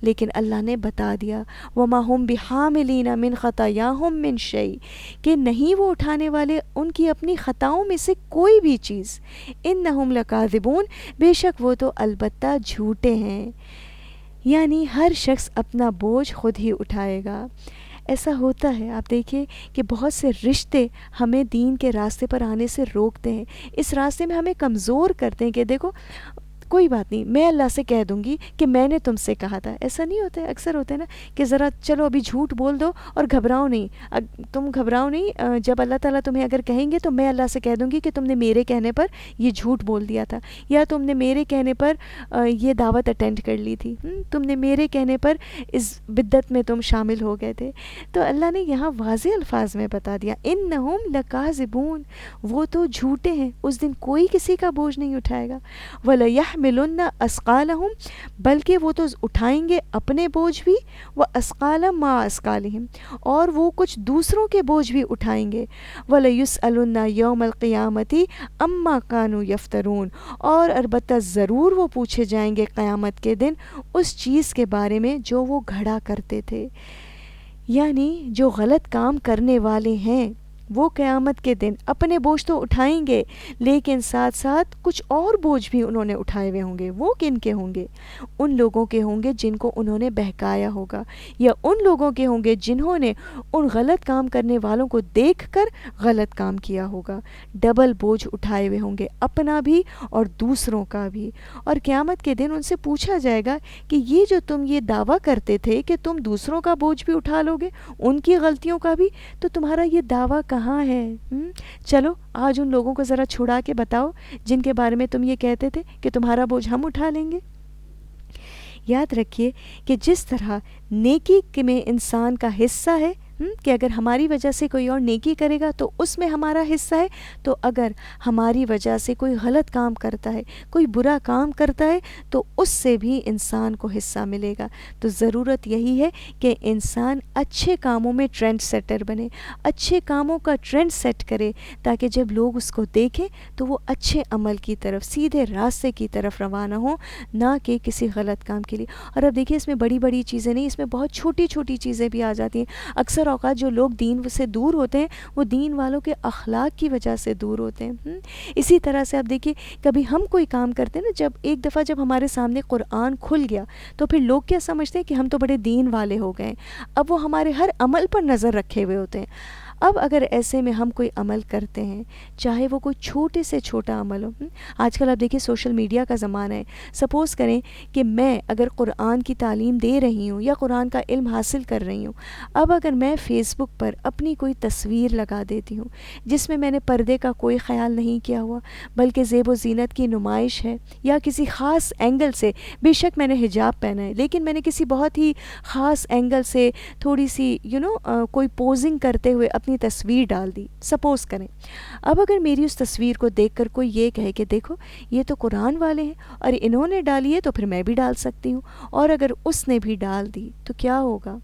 لیکن اللہ نے بتا دیا وَمَا هُمْ بِحَامِلِينَ مِنْ خَطَايَاهُمْ مِنْ شَيْءٍ کہ نہیں وہ اٹھانے والے ان کی اپنی خطاؤں میں سے کوئی بھی چیز، إِنَّهُمْ لَكَاذِبُونَ بے شک وہ تو البتہ جھوٹے ہیں، یعنی ہر شخص اپنا بوجھ خود ہی اٹھائے گا۔ ایسا ہوتا ہے، آپ دیکھیے کہ بہت سے رشتے ہمیں دین کے راستے پر آنے سے روکتے ہیں، اس راستے میں ہمیں کمزور کرتے ہیں کہ دیکھو کوئی بات نہیں، میں اللہ سے کہہ دوں گی کہ میں نے تم سے کہا تھا۔ ایسا نہیں ہوتا ہے، اکثر ہوتا ہے نا کہ ذرا چلو ابھی جھوٹ بول دو اور گھبراؤ نہیں، تم گھبراؤ نہیں، جب اللہ تعالیٰ تمہیں اگر کہیں گے تو میں اللہ سے کہہ دوں گی کہ تم نے میرے کہنے پر یہ جھوٹ بول دیا تھا، یا تم نے میرے کہنے پر یہ دعوت اٹینڈ کر لی تھی، تم نے میرے کہنے پر اس بدعت میں تم شامل ہو گئے تھے۔ تو اللہ نے یہاں واضح الفاظ میں بتا دیا انہم لکاذبون، وہ تو جھوٹے ہیں، اس دن کوئی کسی کا بوجھ نہیں اٹھائے گا۔ وَلَيَحْمِلُنَّ أَثْقَالَهُمْ بلکہ وہ تو اٹھائیں گے اپنے بوجھ بھی، وَأَثْقَالًا مَعَ أَثْقَالِهِمْ اور وہ کچھ دوسروں کے بوجھ بھی اٹھائیں گے۔ وَلَيُسْأَلُنَّ يَوْمَ الْقِيَامَةِ عَمَّا كَانُوا يَفْتَرُونَ اور البتہ ضرور وہ پوچھے جائیں گے قیامت کے دن اس چیز کے بارے میں جو وہ گھڑا کرتے تھے، یعنی جو غلط کام کرنے والے ہیں وہ قیامت کے دن اپنے بوجھ تو اٹھائیں گے، لیکن ساتھ ساتھ کچھ اور بوجھ بھی انہوں نے اٹھائے ہوئے ہوں گے۔ وہ کن کے ہوں گے؟ ان لوگوں کے ہوں گے جن کو انہوں نے بہکایا ہوگا، یا ان لوگوں کے ہوں گے جنہوں نے ان غلط کام کرنے والوں کو دیکھ کر غلط کام کیا ہوگا۔ ڈبل بوجھ اٹھائے ہوئے ہوں گے، اپنا بھی اور دوسروں کا بھی۔ اور قیامت کے دن ان سے پوچھا جائے گا کہ یہ جو تم یہ دعویٰ کرتے تھے کہ تم دوسروں کا بوجھ بھی اٹھا لو گے، ان کی غلطیوں کا بھی، تو تمہارا یہ دعویٰ کہاں ہے؟ چلو آج ان لوگوں کو ذرا چھڑا کے بتاؤ جن کے بارے میں تم یہ کہتے تھے کہ تمہارا بوجھ ہم اٹھا لیں گے۔ یاد رکھیے کہ جس طرح نیکی میں انسان کا حصہ ہے کہ اگر ہماری وجہ سے کوئی اور نیکی کرے گا تو اس میں ہمارا حصہ ہے، تو اگر ہماری وجہ سے کوئی غلط کام کرتا ہے، کوئی برا کام کرتا ہے، تو اس سے بھی انسان کو حصہ ملے گا۔ تو ضرورت یہی ہے کہ انسان اچھے کاموں میں ٹرینڈ سیٹر بنے، اچھے کاموں کا ٹرینڈ سیٹ کرے، تاکہ جب لوگ اس کو دیکھیں تو وہ اچھے عمل کی طرف، سیدھے راستے کی طرف روانہ ہوں، نہ کہ کسی غلط کام کے لیے۔ اور اب دیکھیے اس میں بڑی بڑی چیزیں نہیں، اس میں بہت چھوٹی چھوٹی چیزیں بھی آ جاتی ہیں۔ اکثر اوقات جو لوگ دین سے دور ہوتے ہیں وہ دین والوں کے اخلاق کی وجہ سے دور ہوتے ہیں۔ اسی طرح سے اب دیکھیے کبھی ہم کوئی کام کرتے ہیں نا، جب ایک دفعہ جب ہمارے سامنے قرآن کھل گیا تو پھر لوگ کیا سمجھتے ہیں کہ ہم تو بڑے دین والے ہو گئے، اب وہ ہمارے ہر عمل پر نظر رکھے ہوئے ہوتے ہیں۔ اب اگر ایسے میں ہم کوئی عمل کرتے ہیں، چاہے وہ کوئی چھوٹے سے چھوٹا عمل ہو، آج کل آپ دیکھیے سوشل میڈیا کا زمانہ ہے، سپوز کریں کہ میں اگر قرآن کی تعلیم دے رہی ہوں یا قرآن کا علم حاصل کر رہی ہوں، اب اگر میں فیس بک پر اپنی کوئی تصویر لگا دیتی ہوں جس میں میں نے پردے کا کوئی خیال نہیں کیا ہوا بلکہ زیب و زینت کی نمائش ہے، یا کسی خاص اینگل سے، بے شک میں نے حجاب پہنا ہے لیکن میں نے کسی بہت ہی خاص اینگل سے تھوڑی سی کوئی پوزنگ کرتے ہوئے اپنی تصویر ڈال دی، سپوز کریں۔ اب اگر میری اس تصویر کو دیکھ کر کوئی یہ کہے کہ دیکھو یہ تو قرآن والے ہیں اور انہوں نے ڈالی ہے تو پھر میں بھی ڈال سکتی ہوں، اور اگر اس نے بھی ڈال دی تو کیا ہوگا؟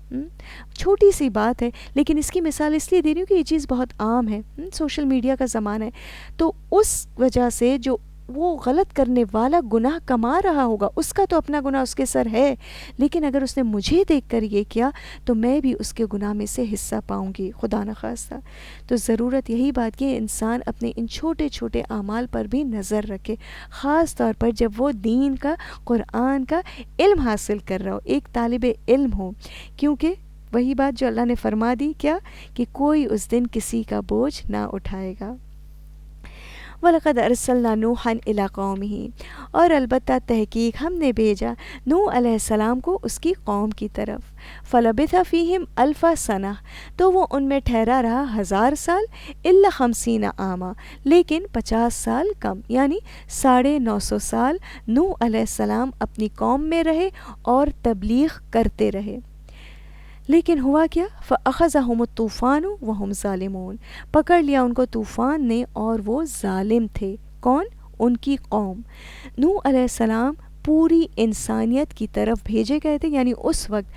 چھوٹی سی بات ہے لیکن اس کی مثال اس لیے دے رہی ہوں کہ یہ چیز بہت عام ہے، سوشل میڈیا کا زمانہ ہے، تو اس وجہ سے جو وہ غلط کرنے والا گناہ کما رہا ہوگا اس کا تو اپنا گناہ اس کے سر ہے، لیکن اگر اس نے مجھے دیکھ کر یہ کیا تو میں بھی اس کے گناہ میں سے حصہ پاؤں گی، خدا نخواستہ۔ تو ضرورت یہی بات کہ انسان اپنے ان چھوٹے چھوٹے اعمال پر بھی نظر رکھے، خاص طور پر جب وہ دین کا، قرآن کا علم حاصل کر رہا ہو، ایک طالب علم ہو، کیونکہ وہی بات جو اللہ نے فرما دی کیا کہ کوئی اس دن کسی کا بوجھ نہ اٹھائے گا۔ وَلَقَدْ أَرْسَلْنَا نُوحًا إِلَىٰ قَوْمِهِ اور البتہ تحقیق ہم نے بھیجا نوح علیہ السلام کو اس کی قوم کی طرف، فَلَبِثَ فِيهِمْ أَلْفَ سَنَةٍ تو وہ ان میں ٹھہرا رہا 1000 سال، إِلَّا 50 عَامًا لیکن 50 سال کم، یعنی 950 سال نوح علیہ السلام اپنی قوم میں رہے اور تبلیغ کرتے رہے۔ لیکن ہوا کیا؟ فَأَخَذَهُمُ الطُّوفَانُ وَهُمْ ظَالِمُونَ، پکڑ لیا ان کو طوفان نے اور وہ ظالم تھے۔ کون؟ ان کی قوم۔ نوح علیہ السلام پوری انسانیت کی طرف بھیجے گئے تھے، یعنی اس وقت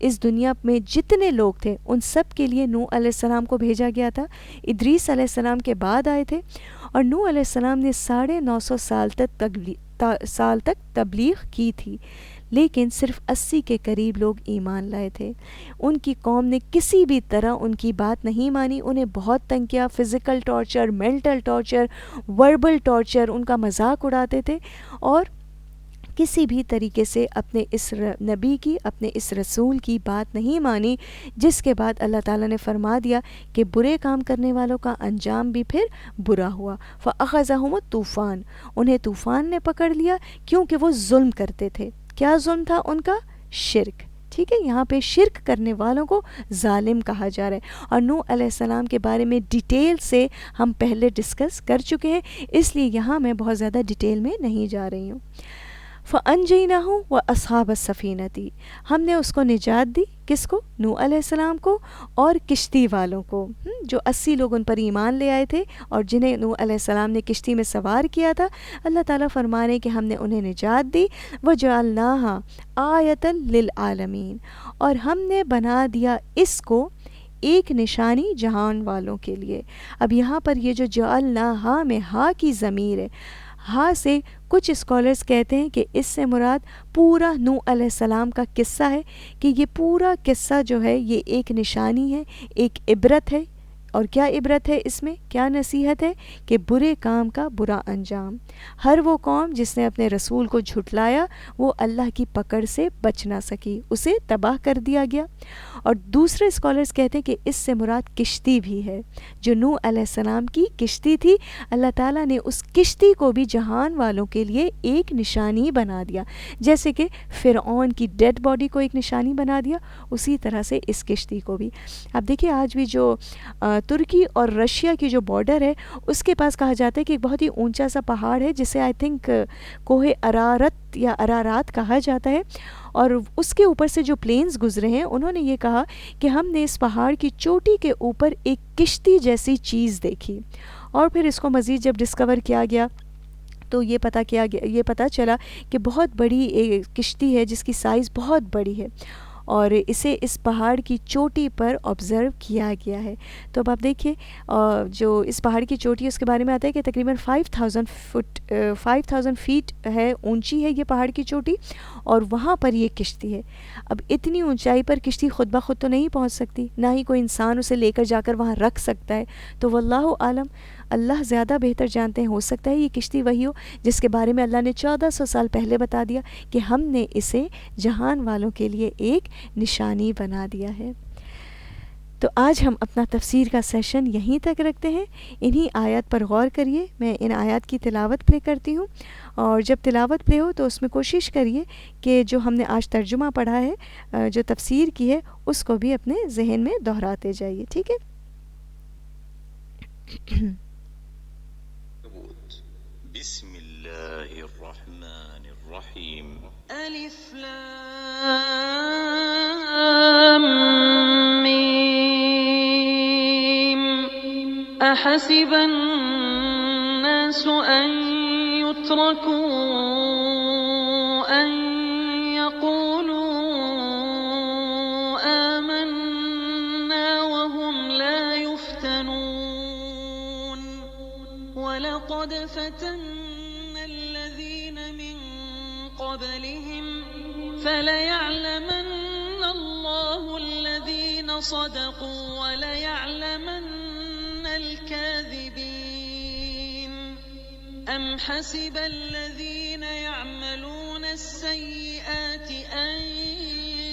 اس دنیا میں جتنے لوگ تھے ان سب کے لیے نوح علیہ السلام کو بھیجا گیا تھا۔ ادریس علیہ السلام کے بعد آئے تھے، اور نوح علیہ السلام نے 950 سال تک تبلیغ کی تھی، لیکن صرف 80 کے قریب لوگ ایمان لائے تھے۔ ان کی قوم نے کسی بھی طرح ان کی بات نہیں مانی، انہیں بہت تنگ کیا، physical torture, mental torture, verbal torture, ان کا مذاق اڑاتے تھے، اور کسی بھی طریقے سے اپنے اس نبی کی، اپنے اس رسول کی بات نہیں مانی، جس کے بعد اللہ تعالیٰ نے فرما دیا کہ برے کام کرنے والوں کا انجام بھی پھر برا ہوا۔ فَأَخَذَهُمُ الطُّوفَانُ، انہیں طوفان نے پکڑ لیا، کیونکہ وہ ظلم کرتے تھے۔ کیا ظلم تھا ان کا؟ شرک۔ ٹھیک ہے، یہاں پہ شرک کرنے والوں کو ظالم کہا جا رہا ہے، اور نوح علیہ السلام کے بارے میں ڈیٹیل سے ہم پہلے ڈسکس کر چکے ہیں، اس لیے یہاں میں بہت زیادہ ڈیٹیل میں نہیں جا رہی ہوں۔ فَأَنْجَيْنَاهُ وَأَصْحَابَ السَّفِينَةِ، ہم نے اس کو نجات دی۔ کس کو؟ نوح علیہ السلام کو اور کشتی والوں کو، جو 80 لوگ ان پر ایمان لے آئے تھے اور جنہیں نوح علیہ السلام نے کشتی میں سوار کیا تھا۔ اللہ تعالیٰ فرما رہے ہیں کہ ہم نے انہیں نجات دی۔ وَجَعَلْنَاهَا آیَةً لِلْعَالَمِينَ، اور ہم نے بنا دیا اس کو ایک نشانی جہان والوں کے لیے۔ اب یہاں پر یہ جو جعلناہا میں ہا کی ضمیر ہے، ہا سے کچھ اسکالرز کہتے ہیں کہ اس سے مراد پورا نوح علیہ السلام کا قصہ ہے، کہ یہ پورا قصہ جو ہے یہ ایک نشانی ہے، ایک عبرت ہے۔ اور کیا عبرت ہے اس میں؟ کیا نصیحت ہے؟ کہ برے کام کا برا انجام۔ ہر وہ قوم جس نے اپنے رسول کو جھٹلایا وہ اللہ کی پکڑ سے بچ نہ سکی، اسے تباہ کر دیا گیا۔ اور دوسرے اسکالرز کہتے ہیں کہ اس سے مراد کشتی بھی ہے، جو نوح علیہ السلام کی کشتی تھی، اللہ تعالیٰ نے اس کشتی کو بھی جہان والوں کے لیے ایک نشانی بنا دیا، جیسے کہ فرعون کی ڈیڈ باڈی کو ایک نشانی بنا دیا، اسی طرح سے اس کشتی کو بھی۔ اب دیکھیے آج بھی جو ترکی اور رشیا کی جو بارڈر ہے اس کے پاس کہا جاتا ہے کہ ایک بہت ہی اونچا سا پہاڑ ہے جسے آئی تھنک کوہ ارارت یا ارارات کہا جاتا ہے، اور اس کے اوپر سے جو پلینز گزرے ہیں انہوں نے یہ کہا کہ ہم نے اس پہاڑ کی چوٹی کے اوپر ایک کشتی جیسی چیز دیکھی، اور پھر اس کو مزید جب ڈسکور کیا گیا تو یہ پتہ چلا کہ بہت بڑی ایک کشتی ہے جس کی سائز بہت بڑی ہے، اور اسے اس پہاڑ کی چوٹی پر آبزرو کیا گیا ہے۔ تو اب آپ دیکھیے جو اس پہاڑ کی چوٹی اس کے بارے میں آتا ہے کہ تقریباً 5000 فیٹ ہے، اونچی ہے یہ پہاڑ کی چوٹی، اور وہاں پر یہ کشتی ہے۔ اب اتنی اونچائی پر کشتی خود بخود تو نہیں پہنچ سکتی، نہ ہی کوئی انسان اسے لے کر جا کر وہاں رکھ سکتا ہے، تو واللہ عالم، اللہ زیادہ بہتر جانتے ہیں، ہو سکتا ہے یہ کشتی وہی ہو جس کے بارے میں اللہ نے 1400 سال پہلے بتا دیا کہ ہم نے اسے جہان والوں کے لیے ایک نشانی بنا دیا ہے۔ تو آج ہم اپنا تفسیر کا سیشن یہیں تک رکھتے ہیں، انہی آیات پر غور کریے۔ میں ان آیات کی تلاوت پلے کرتی ہوں، اور جب تلاوت پلے ہو تو اس میں کوشش کریے کہ جو ہم نے آج ترجمہ پڑھا ہے، جو تفسیر کی ہے، اس کو بھی اپنے ذہن میں دہراتے جائیے، ٹھیک ہے؟ بسم اللہ الرحمن الرحیم ألف لام ميم أحسب الناس أن يتركوا أن يقولوا آمنا وهم لا يفتنون ولقد فتنا الذين من قبلهم فليعلمن الله الذين صدقوا وليعلمن الكاذبين أم حسب الذين يعملون السيئات أن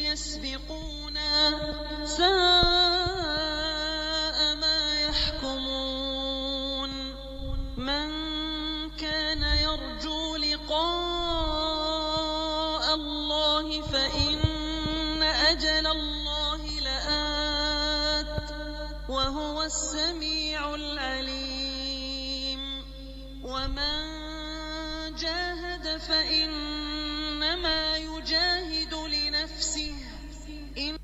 يسبقونا ساء ما يحكمون من كان يرجو لقاء الله فإن أجل الله لآت وهو السميع العليم ومن جاهد فإنما يجاهد لنفسه إن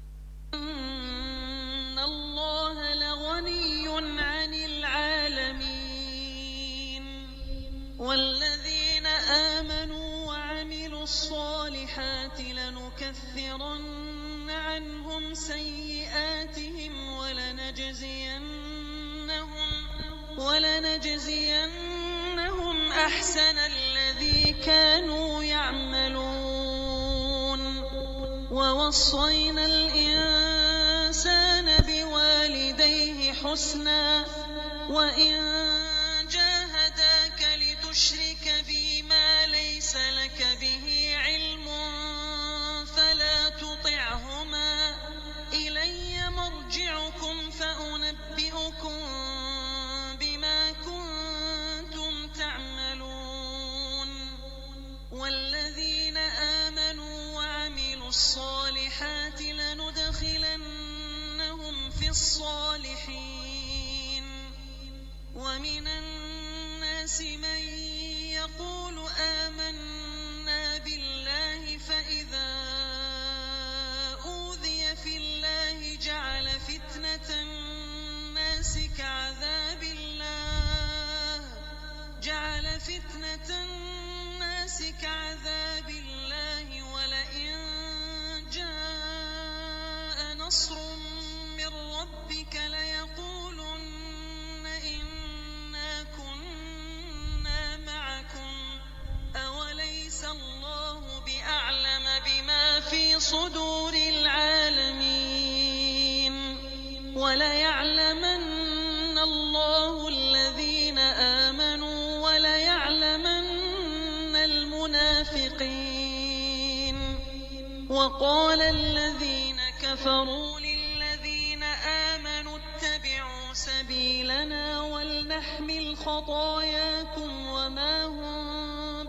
ولنجزينهم أحسن الذي كانوا يعملون ووصينا الإنسان بوالديه حسنا وإن جاهداك لتشرك بي ما ليس لك به علم فلا تطعهما إلي مرجعكم فأنبئكم بما كنتم تعملون والذين آمنوا وعملوا الصالحات لندخلنهم في الصالحين ومن الناس من يقول آمنا بالله فإذا أوذي في الله جعل فتنة الناس كعذاب الله ولئن جاء نصر من ربك ليقولن إنا كنا معكم أوليس الله بأعلم بما في صدور العالمين وليعلمن الله الذين آمنوا وليعلمن المنافقين وقال الذين كفروا للذين آمنوا اتبعوا سبيلنا ولنحمل خطاياكم وما هم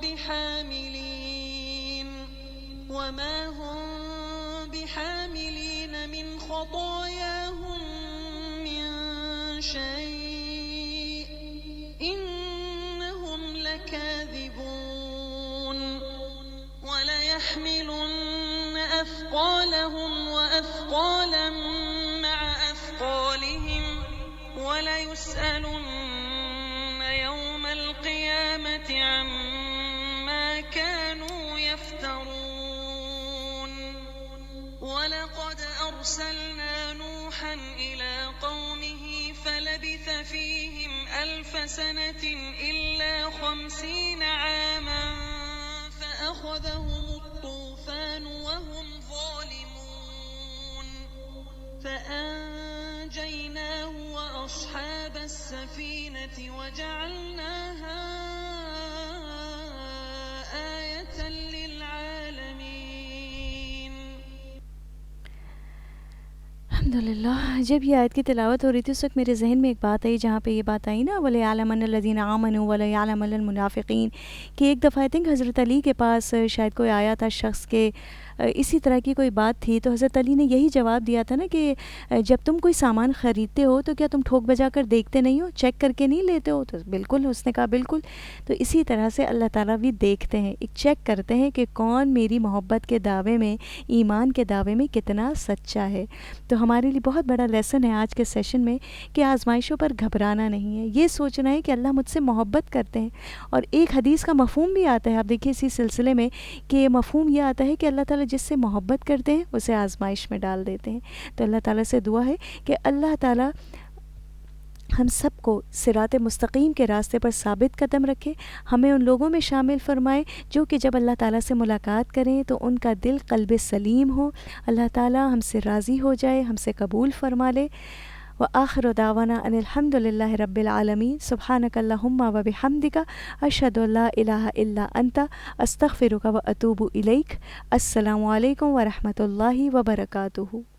بحاملين من خطاياهم من شيء إنهم لكاذبون وليحملن أثقالهم وأثقالا مع أثقالهم وليسألن يوم القيامة عما كانوا يفترون ولقد أرسلنا نوحا إلى قومه فلبث فيهم 1000 سنة إلا 50 عاما فأخذهم الطوفان وهم ظالمون فأنجيناه وأصحاب السفينة وجعلناها آية للعالمين. الحمدللہ. جب یہ آیت کی تلاوت ہو رہی تھی اس وقت میرے ذہن میں ایک بات آئی جہاں پہ یہ بات آئی نا وَلَيَعْلَمَنَّ الَّذِينَ آمَنُوا وَلَيَعْلَمَنَّ الْمُنَافِقِينَ کہ ایک دفعہ آئی تھنک حضرت علی کے پاس شاید کوئی آیا تھا شخص کے اسی طرح کی کوئی بات تھی تو حضرت علی نے یہی جواب دیا تھا نا کہ جب تم کوئی سامان خریدتے ہو تو کیا تم ٹھوک بجا کر دیکھتے نہیں ہو چیک کر کے نہیں لیتے ہو تو بالکل اس نے کہا بالکل. تو اسی طرح سے اللہ تعالیٰ بھی دیکھتے ہیں ایک چیک کرتے ہیں کہ کون میری محبت کے دعوے میں ایمان کے دعوے میں کتنا سچا ہے. تو ہمارے لیے بہت بڑا لیسن ہے آج کے سیشن میں کہ آزمائشوں پر گھبرانا نہیں ہے یہ سوچنا ہے کہ اللہ مجھ سے محبت کرتے ہیں. اور ایک حدیث کا مفہوم بھی آتا ہے آپ دیکھیے اسی سلسلے میں کہ مفہوم یہ آتا ہے کہ اللہ تعالیٰ جس سے محبت کرتے ہیں اسے آزمائش میں ڈال دیتے ہیں. تو اللہ تعالیٰ سے دعا ہے کہ اللہ تعالیٰ ہم سب کو صراط مستقیم کے راستے پر ثابت قدم رکھے ہمیں ان لوگوں میں شامل فرمائے جو کہ جب اللہ تعالیٰ سے ملاقات کریں تو ان کا دل قلب سلیم ہو اللہ تعالیٰ ہم سے راضی ہو جائے ہم سے قبول فرما لے. وآخر دعوانا ان الحمد للہ رب العالمین سبحانک اللہم وبحمدک اشہد ان لا الہ الا انت استغفرک واتوب الیک. السلام علیکم ورحمۃ اللہ وبرکاتہ.